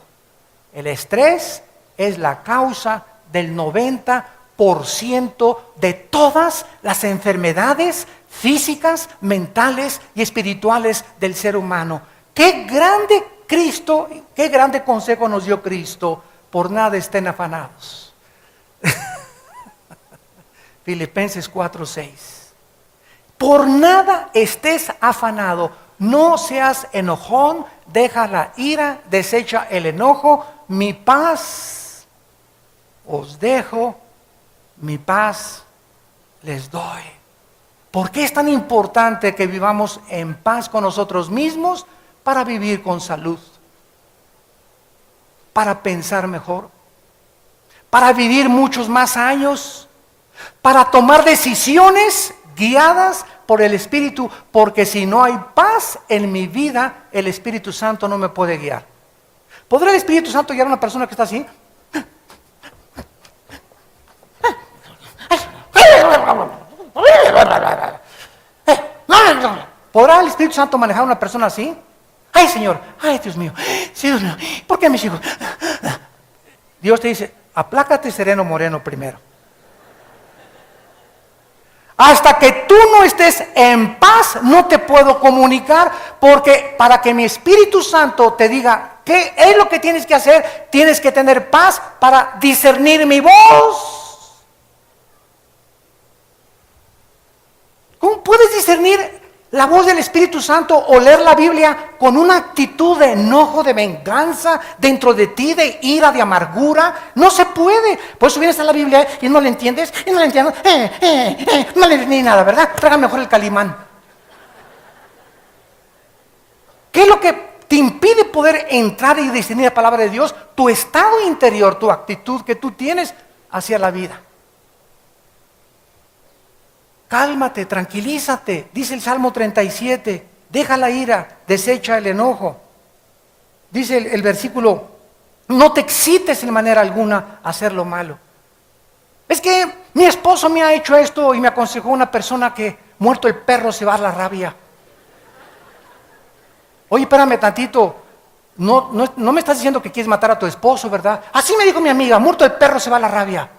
Speaker 1: El estrés es la causa del 90% de todas las enfermedades físicas, mentales y espirituales del ser humano. ¡Qué grande Cristo, qué grande consejo nos dio Cristo! Por nada estén afanados. Filipenses 4:6. Por nada estés afanado, no seas enojón, deja la ira, desecha el enojo, mi paz os dejo, mi paz les doy. ¿Por qué es tan importante que vivamos en paz con nosotros mismos? Para vivir con salud, para pensar mejor, para vivir muchos más años, para tomar decisiones guiadas por el Espíritu, porque si no hay paz en mi vida, el Espíritu Santo no me puede guiar. ¿Podrá el Espíritu Santo guiar a una persona que está así? ¿Podrá el Espíritu Santo manejar a una persona así? ¡Ay, Señor! ¡Ay, Dios mío! Sí, Dios mío, ¿por qué mis hijos? Dios te dice, aplácate sereno moreno primero. Hasta que tú no estés en paz, no te puedo comunicar, porque para que mi Espíritu Santo te diga qué es lo que tienes que hacer, tienes que tener paz para discernir mi voz. ¿Cómo puedes discernir la voz del Espíritu Santo o leer la Biblia con una actitud de enojo, de venganza dentro de ti, de ira, de amargura? No se puede. Por eso vienes a la Biblia y no la entiendes, y no la entiendo, no le entendí nada, ¿verdad? Traga mejor el Calimán. ¿Qué es lo que te impide poder entrar y discernir la palabra de Dios? Tu estado interior, tu actitud que tú tienes hacia la vida. Cálmate, tranquilízate, dice el Salmo 37, deja la ira, desecha el enojo. Dice el versículo, no te excites en manera alguna a hacer lo malo. Es que mi esposo me ha hecho esto y me aconsejó una persona que muerto el perro se va a la rabia. Oye, espérame tantito, no me estás diciendo que quieres matar a tu esposo, ¿verdad? Así me dijo mi amiga, muerto el perro se va a la rabia.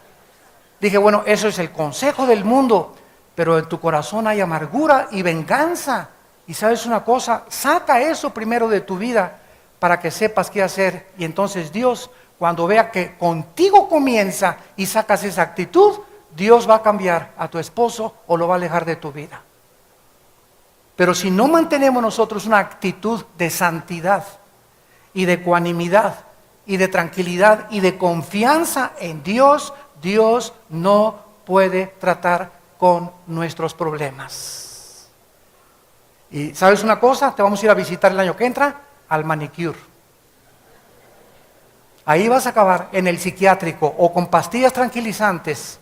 Speaker 1: Dije, bueno, eso es el consejo del mundo. Pero en tu corazón hay amargura y venganza. Y sabes una cosa, saca eso primero de tu vida para que sepas qué hacer. Y entonces Dios, cuando vea que contigo comienza y sacas esa actitud, Dios va a cambiar a tu esposo o lo va a alejar de tu vida. Pero si no mantenemos nosotros una actitud de santidad y de ecuanimidad y de tranquilidad y de confianza en Dios, Dios no puede tratar con nuestros problemas. Y ¿sabes una cosa? Te vamos a ir a visitar el año que entra al manicure. Ahí vas a acabar en el psiquiátrico o con pastillas tranquilizantes,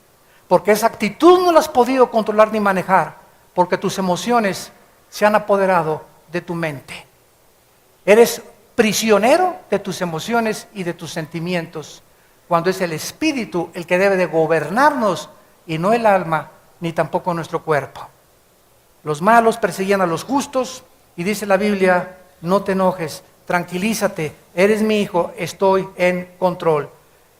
Speaker 1: porque esa actitud no la has podido controlar ni manejar, porque tus emociones se han apoderado de tu mente. Eres prisionero de tus emociones y de tus sentimientos, cuando es el Espíritu el que debe de gobernarnos y no el alma ni tampoco nuestro cuerpo. Los malos perseguían a los justos y dice la Biblia, no te enojes, tranquilízate, eres mi hijo, estoy en control.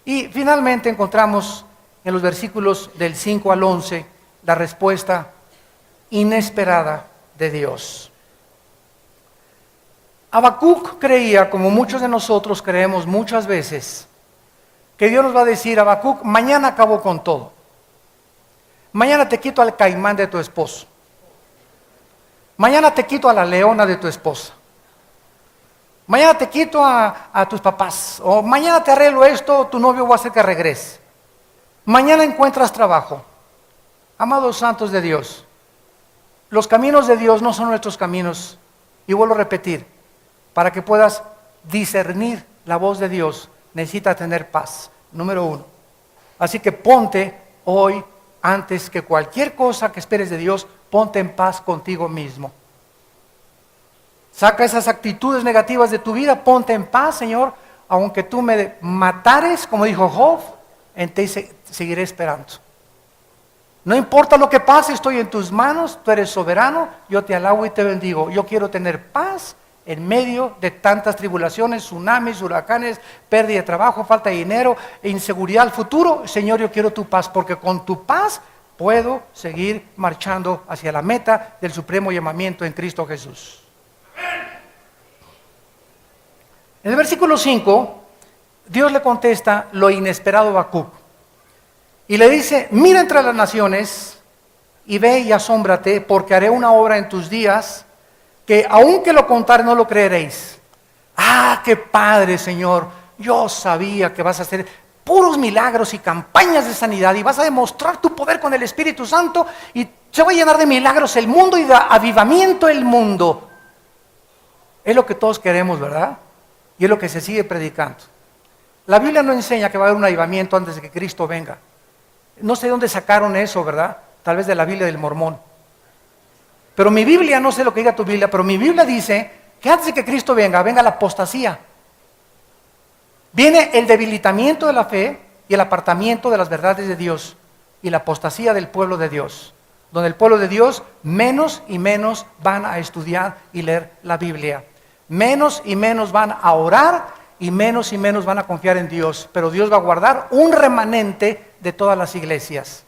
Speaker 1: Y finalmente encontramos en los versículos del 5 al 11 la respuesta inesperada de Dios. Habacuc creía, como muchos de nosotros creemos muchas veces, que Dios nos va a decir, Habacuc, mañana acabo con todo. Mañana te quito al caimán de tu esposo. Mañana te quito a la leona de tu esposa. Mañana te quito a tus papás. O mañana te arreglo esto, tu novio va a hacer que regrese. Mañana encuentras trabajo. Amados santos de Dios, los caminos de Dios no son nuestros caminos. Y vuelvo a repetir, para que puedas discernir la voz de Dios, necesitas tener paz, número 1. Así que ponte hoy, antes que cualquier cosa que esperes de Dios, ponte en paz contigo mismo. Saca esas actitudes negativas de tu vida, ponte en paz, Señor, aunque tú me matares, como dijo Job, en ti seguiré esperando. No importa lo que pase, estoy en tus manos, tú eres soberano, yo te alabo y te bendigo. Yo quiero tener paz en medio de tantas tribulaciones, tsunamis, huracanes, pérdida de trabajo, falta de dinero, inseguridad al futuro. Señor, yo quiero tu paz, porque con tu paz puedo seguir marchando hacia la meta del supremo llamamiento en Cristo Jesús. En el versículo 5, Dios le contesta lo inesperado a Habacuc. Y le dice, mira entre las naciones y ve y asómbrate, porque haré una obra en tus días que aunque lo contare no lo creeréis. Ah, qué padre, Señor, yo sabía que vas a hacer puros milagros y campañas de sanidad y vas a demostrar tu poder con el Espíritu Santo y se va a llenar de milagros el mundo y de avivamiento el mundo. Es lo que todos queremos, ¿verdad? Y es lo que se sigue predicando. La Biblia no enseña que va a haber un avivamiento antes de que Cristo venga. No sé de dónde sacaron eso, ¿verdad? Tal vez de la Biblia del Mormón. Pero mi Biblia, no sé lo que diga tu Biblia, pero mi Biblia dice que antes de que Cristo venga, venga la apostasía. Viene el debilitamiento de la fe y el apartamiento de las verdades de Dios y la apostasía del pueblo de Dios, donde el pueblo de Dios menos y menos van a estudiar y leer la Biblia. Menos y menos van a orar y menos van a confiar en Dios, pero Dios va a guardar un remanente de todas las iglesias.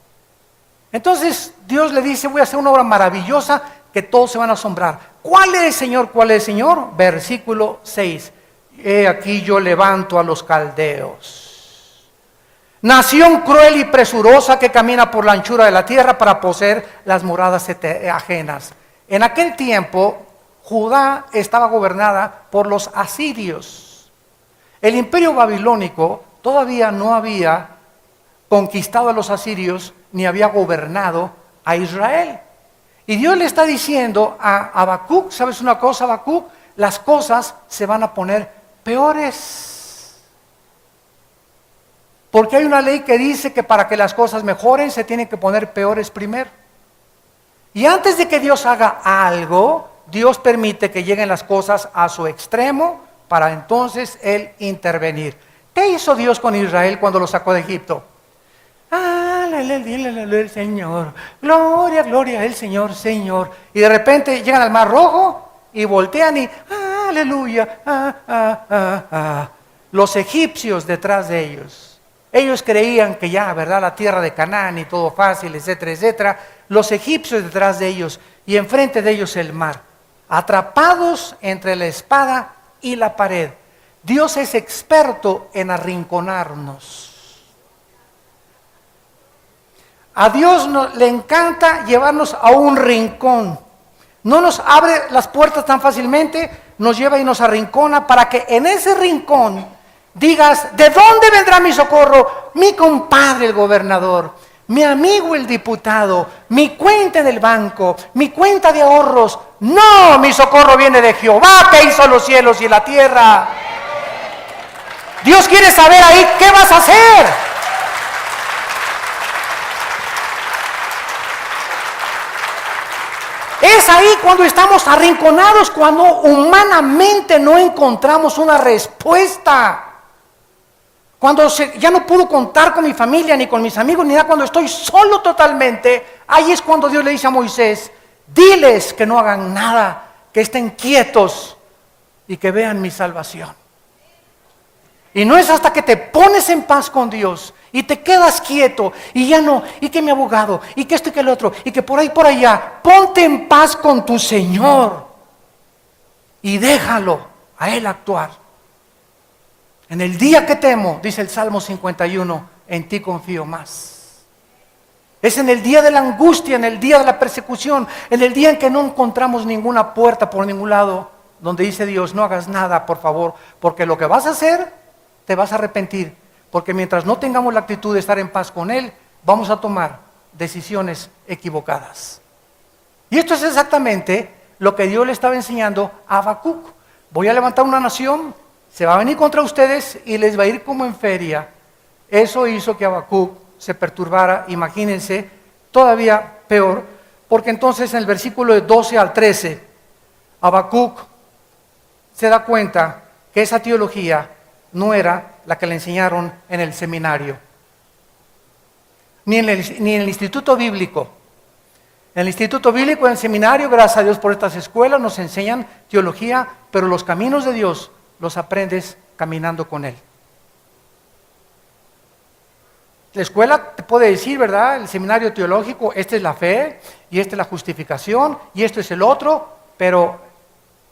Speaker 1: Entonces Dios le dice, voy a hacer una obra maravillosa que todos se van a asombrar. ¿Cuál es, Señor? ¿Cuál es, Señor? Versículo 6. He aquí yo levanto a los caldeos. Nación cruel y presurosa que camina por la anchura de la tierra para poseer las moradas ajenas. En aquel tiempo Judá estaba gobernada por los asirios. El imperio babilónico todavía no había conquistado a los asirios ni había gobernado a Israel. Y Dios le está diciendo a Habacuc, ¿sabes una cosa, Habacuc? Las cosas se van a poner peores. Porque hay una ley que dice que para que las cosas mejoren se tienen que poner peores primero. Y antes de que Dios haga algo, Dios permite que lleguen las cosas a su extremo para entonces Él intervenir. ¿Qué hizo Dios con Israel cuando lo sacó de Egipto? El Señor, gloria, gloria al Señor, Señor. Y de repente llegan al Mar Rojo y voltean y aleluya, Los egipcios detrás de ellos. Ellos creían que ya, ¿verdad? La tierra de Canaán y todo fácil, etcétera, etcétera. Los egipcios detrás de ellos y enfrente de ellos el mar. Atrapados entre la espada y la pared. Dios es experto en arrinconarnos. A Dios le encanta llevarnos a un rincón. No nos abre las puertas tan fácilmente, nos lleva y nos arrincona para que en ese rincón digas, ¿de dónde vendrá mi socorro? Mi compadre el gobernador, mi amigo el diputado, mi cuenta en el banco, mi cuenta de ahorros. No, mi socorro viene de Jehová que hizo los cielos y la tierra. Dios quiere saber ahí qué vas a hacer. Es ahí cuando estamos arrinconados, cuando humanamente no encontramos una respuesta. Cuando ya no puedo contar con mi familia, ni con mis amigos, ni nada, cuando estoy solo totalmente, ahí es cuando Dios le dice a Moisés, diles que no hagan nada, que estén quietos y que vean mi salvación. Y no es hasta que te pones en paz con Dios y te quedas quieto y ya no, y que mi abogado, y que esto y que el otro, y que por ahí por allá, ponte en paz con tu Señor y déjalo a Él actuar. En el día que temo, dice el Salmo 51, en ti confío más. Es en el día de la angustia, en el día de la persecución, en el día en que no encontramos ninguna puerta por ningún lado, donde dice Dios, no hagas nada, por favor, porque lo que vas a hacer, te vas a arrepentir. Porque mientras no tengamos la actitud de estar en paz con Él, vamos a tomar decisiones equivocadas. Y esto es exactamente lo que Dios le estaba enseñando a Habacuc. Voy a levantar una nación, se va a venir contra ustedes y les va a ir como en feria. Eso hizo que Habacuc se perturbara, imagínense, todavía peor, porque entonces en el versículo de 12 al 13, Habacuc se da cuenta que esa teología no era la que le enseñaron en el seminario, ni en el instituto bíblico. En el instituto bíblico, en el seminario, gracias a Dios por estas escuelas, nos enseñan teología, pero los caminos de Dios los aprendes caminando con Él. La escuela te puede decir, ¿verdad? El seminario teológico, esta es la fe, y esta es la justificación, y esto es el otro, pero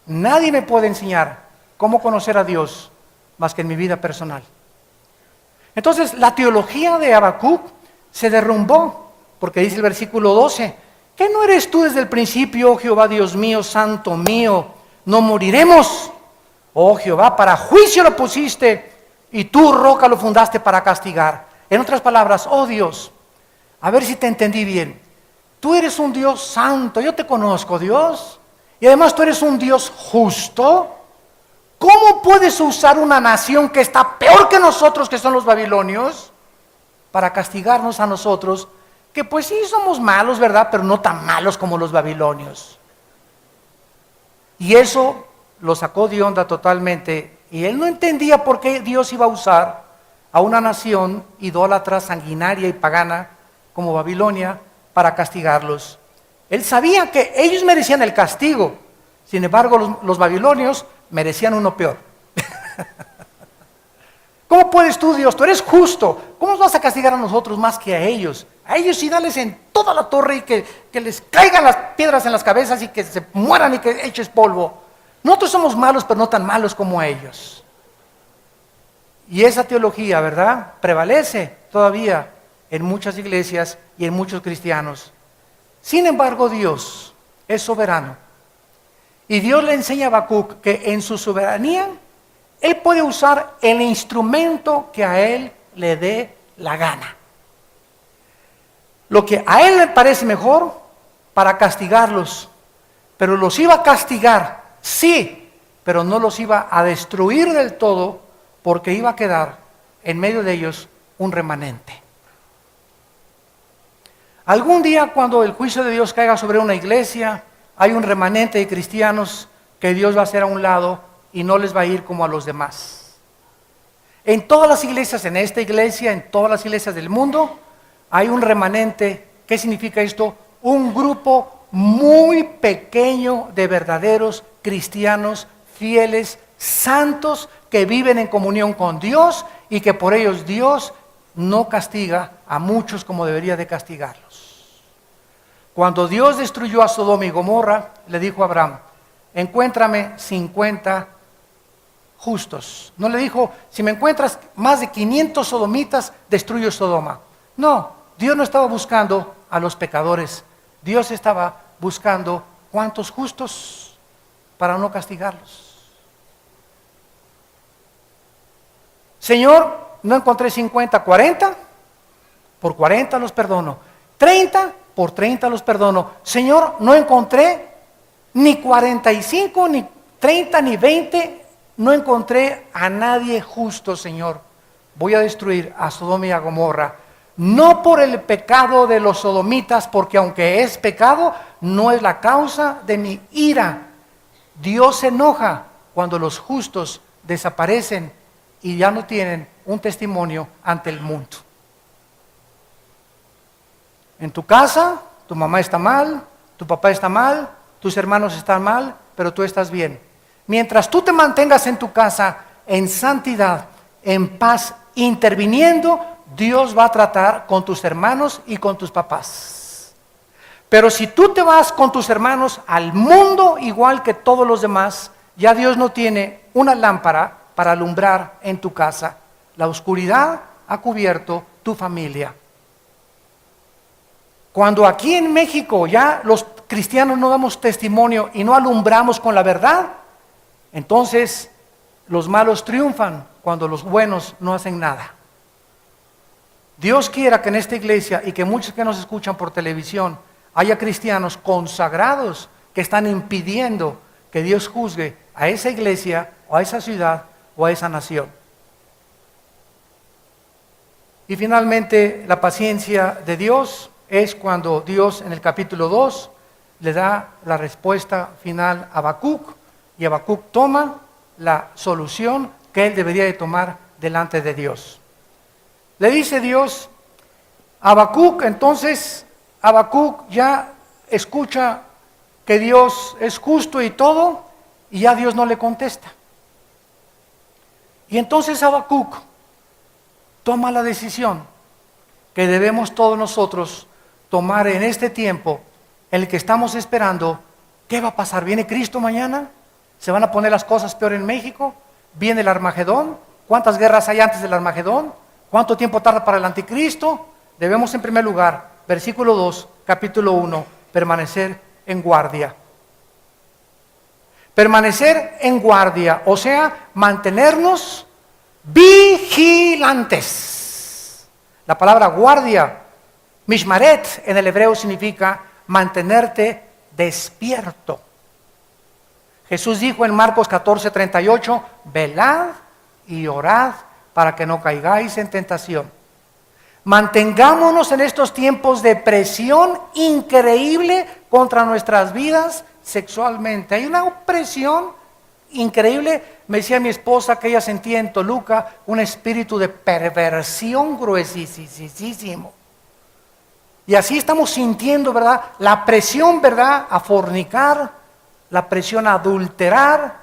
Speaker 1: nadie me puede enseñar cómo conocer a Dios más que en mi vida personal. Entonces, la teología de Habacuc se derrumbó, porque dice el versículo 12, ¿qué no eres tú desde el principio, oh Jehová Dios mío, santo mío? No moriremos, oh Jehová, para juicio lo pusiste, y tú, roca, lo fundaste para castigar. En otras palabras, oh Dios, a ver si te entendí bien, tú eres un Dios santo, yo te conozco, Dios, y además tú eres un Dios justo. ¿Cómo puedes usar una nación que está peor que nosotros, que son los babilonios, para castigarnos a nosotros, que pues sí somos malos, ¿verdad? Pero no tan malos como los babilonios. Y eso lo sacó de onda totalmente, y él no entendía por qué Dios iba a usar a una nación idólatra, sanguinaria y pagana como Babilonia para castigarlos. Él sabía que ellos merecían el castigo, sin embargo los babilonios merecían uno peor. ¿Cómo puedes tú, Dios? Tú eres justo. ¿Cómo nos vas a castigar a nosotros más que a ellos? A ellos sí dales en toda la torre y que les caigan las piedras en las cabezas y que se mueran y que eches polvo. Nosotros somos malos, pero no tan malos como ellos. Y esa teología, ¿verdad?, prevalece todavía en muchas iglesias y en muchos cristianos. Sin embargo, Dios es soberano. Y Dios le enseña a Habacuc que en su soberanía, Él puede usar el instrumento que a Él le dé la gana. Lo que a Él le parece mejor para castigarlos. Pero los iba a castigar, sí, pero no los iba a destruir del todo, porque iba a quedar en medio de ellos un remanente. Algún día, cuando el juicio de Dios caiga sobre una iglesia, hay un remanente de cristianos que Dios va a hacer a un lado y no les va a ir como a los demás. En todas las iglesias, en esta iglesia, en todas las iglesias del mundo, hay un remanente. ¿Qué significa esto? Un grupo muy pequeño de verdaderos cristianos, fieles, santos, que viven en comunión con Dios y que por ellos Dios no castiga a muchos como debería de castigarlos. Cuando Dios destruyó a Sodoma y Gomorra, le dijo a Abraham, encuéntrame 50 justos. No le dijo, si me encuentras más de 500 sodomitas, destruyo Sodoma. No, Dios no estaba buscando a los pecadores, Dios estaba buscando cuántos justos para no castigarlos. Señor, no encontré 50, 40, por 40 los perdono. 30, por 30 los perdono. Señor, no encontré ni 45, ni 30, ni 20, no encontré a nadie justo, Señor. Voy a destruir a Sodoma y a Gomorra. No por el pecado de los sodomitas, porque aunque es pecado, no es la causa de mi ira. Dios se enoja cuando los justos desaparecen y ya no tienen un testimonio ante el mundo. En tu casa, tu mamá está mal, tu papá está mal, tus hermanos están mal, pero tú estás bien. Mientras tú te mantengas en tu casa, en santidad, en paz, interviniendo, Dios va a tratar con tus hermanos y con tus papás. Pero si tú te vas con tus hermanos al mundo igual que todos los demás, ya Dios no tiene una lámpara para alumbrar en tu casa. La oscuridad ha cubierto tu familia. Cuando aquí en México ya los cristianos no damos testimonio y no alumbramos con la verdad, entonces los malos triunfan cuando los buenos no hacen nada. Dios quiera que en esta iglesia y que muchos que nos escuchan por televisión haya cristianos consagrados que están impidiendo que Dios juzgue a esa iglesia o a esa ciudad o a esa nación. Y finalmente, la paciencia de Dios es cuando Dios en el capítulo 2 le da la respuesta final a Habacuc, y Habacuc toma la solución que él debería de tomar delante de Dios. Le dice Dios a Habacuc, entonces Habacuc ya escucha que Dios es justo y todo, y ya Dios no le contesta. Y entonces Habacuc toma la decisión que debemos todos nosotros tomar en este tiempo en el que estamos esperando. ¿Qué va a pasar? ¿Viene Cristo mañana? ¿Se van a poner las cosas peor en México? ¿Viene el Armagedón? ¿Cuántas guerras hay antes del Armagedón? ¿Cuánto tiempo tarda para el anticristo? Debemos en primer lugar, versículo 2, capítulo 1, permanecer en guardia. Permanecer en guardia, o sea, mantenernos vigilantes. La palabra guardia, mishmaret, en el hebreo significa mantenerte despierto. Jesús dijo en Marcos 14:38, velad y orad para que no caigáis en tentación. Mantengámonos en estos tiempos de presión increíble contra nuestras vidas sexualmente. Hay una opresión increíble. Me decía mi esposa que ella sentía en Toluca un espíritu de perversión gruesísimo. Y así estamos sintiendo, ¿verdad? La presión, ¿verdad?, a fornicar, la presión a adulterar,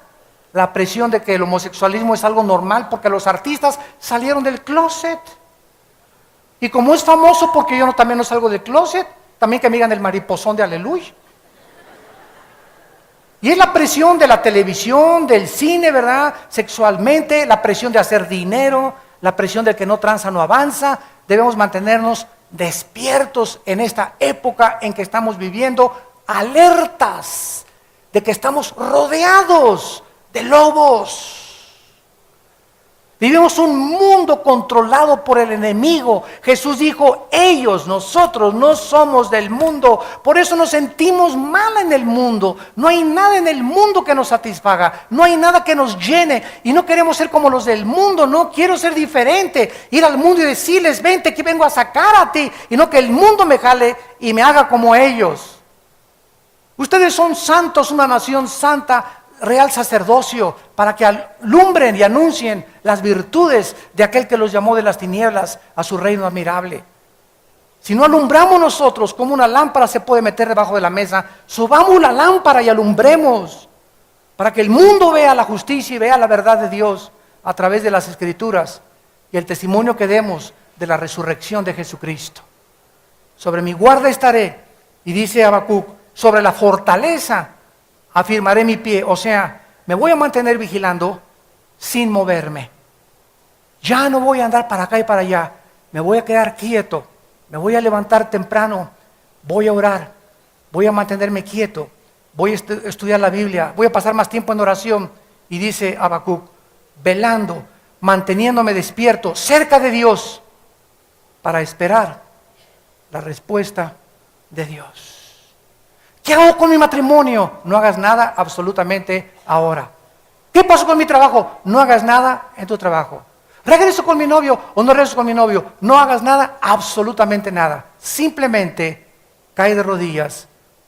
Speaker 1: la presión de que el homosexualismo es algo normal porque los artistas salieron del closet. Y como es famoso porque yo también no salgo del closet, también que me digan el mariposón de Aleluya. Y es la presión de la televisión, del cine, ¿verdad?, sexualmente, la presión de hacer dinero, la presión del que no tranza no avanza. Debemos mantenernos despiertos en esta época en que estamos viviendo, alertas de que estamos rodeados de lobos. Vivimos un mundo controlado por el enemigo. Jesús dijo, nosotros no somos del mundo, por eso nos sentimos mal en el mundo. No hay nada en el mundo que nos satisfaga, no hay nada que nos llene, y no queremos ser como los del mundo. No quiero ser diferente, ir al mundo y decirles, vente, aquí vengo a sacar a ti, y no que el mundo me jale y me haga como ellos. Ustedes son santos, una nación santa, real sacerdocio, para que alumbren y anuncien las virtudes de aquel que los llamó de las tinieblas a su reino admirable. Si no alumbramos nosotros, como una lámpara se puede meter debajo de la mesa, subamos la lámpara y alumbremos, para que el mundo vea la justicia y vea la verdad de Dios a través de las Escrituras y el testimonio que demos de la resurrección de Jesucristo. Sobre mi guarda estaré, y dice Habacuc, sobre la fortaleza afirmaré mi pie, o sea, me voy a mantener vigilando sin moverme. Ya no voy a andar para acá y para allá, me voy a quedar quieto Me voy a levantar temprano, voy a orar, voy a mantenerme quieto, voy a estudiar la Biblia, voy a pasar más tiempo en oración. Y dice Habacuc, velando, manteniéndome despierto, cerca de Dios, para esperar la respuesta de Dios. ¿Qué hago con mi matrimonio? No hagas nada absolutamente ahora. ¿Qué pasó con mi trabajo? No hagas nada en tu trabajo. ¿Regreso con mi novio o no regreso con mi novio? No hagas nada, absolutamente nada. Simplemente cae de rodillas,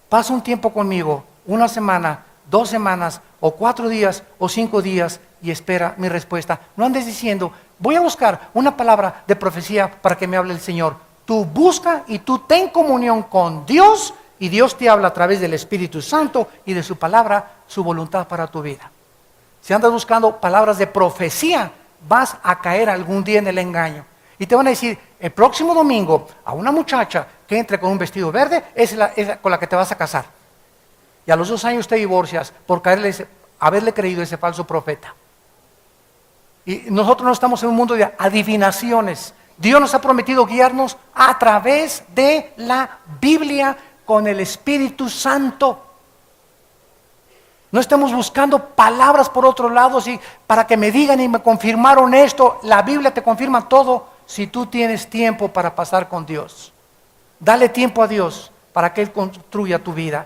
Speaker 1: pasa un tiempo conmigo, una semana, 2 semanas, o 4 días, o 5 días, y espera mi respuesta. No andes diciendo, voy a buscar una palabra de profecía para que me hable el Señor. Tú busca y tú ten comunión con Dios, y Dios te habla a través del Espíritu Santo y de su palabra, su voluntad para tu vida. Si andas buscando palabras de profecía, vas a caer algún día en el engaño. Y te van a decir, el próximo domingo, a una muchacha que entre con un vestido verde, es la con la que te vas a casar. Y a los 2 años te divorcias por haberle creído a ese falso profeta. Y nosotros no estamos en un mundo de adivinaciones. Dios nos ha prometido guiarnos a través de la Biblia con el Espíritu Santo. No estamos buscando palabras por otro lado para que me digan y me confirmaron esto. La Biblia te confirma todo si tú tienes tiempo para pasar con Dios. Dale tiempo a Dios para que Él construya tu vida.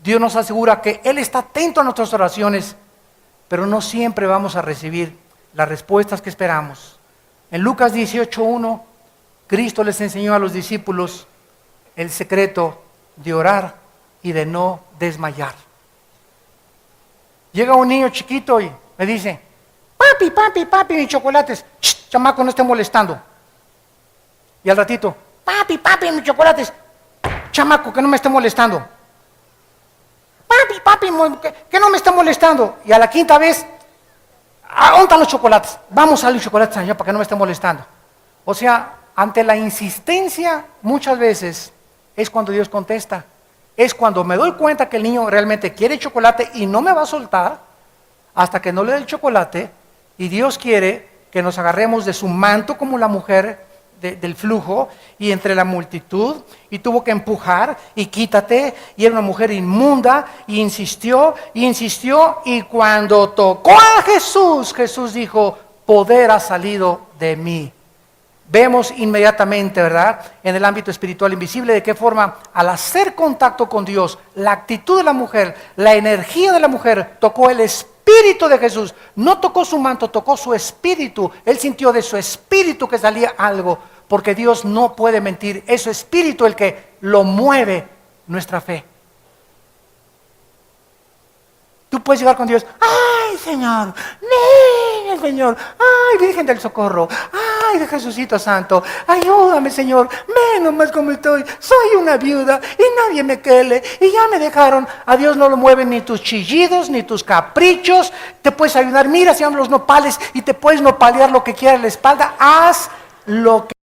Speaker 1: Dios nos asegura que Él está atento a nuestras oraciones, pero no siempre vamos a recibir las respuestas que esperamos. En Lucas 18:1, Cristo les enseñó a los discípulos el secreto de orar y de no desmayar. Llega un niño chiquito y me dice, papi, mis chocolates. Shh, chamaco, no esté molestando. Y al ratito, papi, mis chocolates. Chamaco, que no me esté molestando. Papi, que no me esté molestando. Y a la 5ª vez, ¿dónde están los chocolates? Vamos a los chocolates allá para que no me esté molestando. O sea, ante la insistencia, muchas veces es cuando Dios contesta. Es cuando me doy cuenta que el niño realmente quiere chocolate y no me va a soltar hasta que no le dé el chocolate. Y Dios quiere que nos agarremos de su manto como la mujer del flujo y entre la multitud, y tuvo que empujar y quítate, y era una mujer inmunda, y insistió, y cuando tocó a Jesús, Jesús dijo, poder ha salido de mí. Vemos inmediatamente, ¿verdad?, en el ámbito espiritual invisible, de qué forma al hacer contacto con Dios, la actitud de la mujer, la energía de la mujer, tocó el Espíritu de Jesús. No tocó su manto, tocó su espíritu. Él sintió de su espíritu que salía algo, porque Dios no puede mentir. Es su espíritu el que lo mueve nuestra fe. Tú puedes llegar con Dios, ¡ay, Señor! ¡Niña, Señor! ¡Ay, Virgen del Socorro! ¡Ay, de Jesucito Santo! ¡Ayúdame, Señor! ¡Menos más como estoy! Soy una viuda y nadie me quiere y ya me dejaron. A Dios no lo mueven ni tus chillidos, ni tus caprichos. Te puedes ayudar. Mira, se llaman los nopales y te puedes nopalear lo que quieras en la espalda. Haz lo que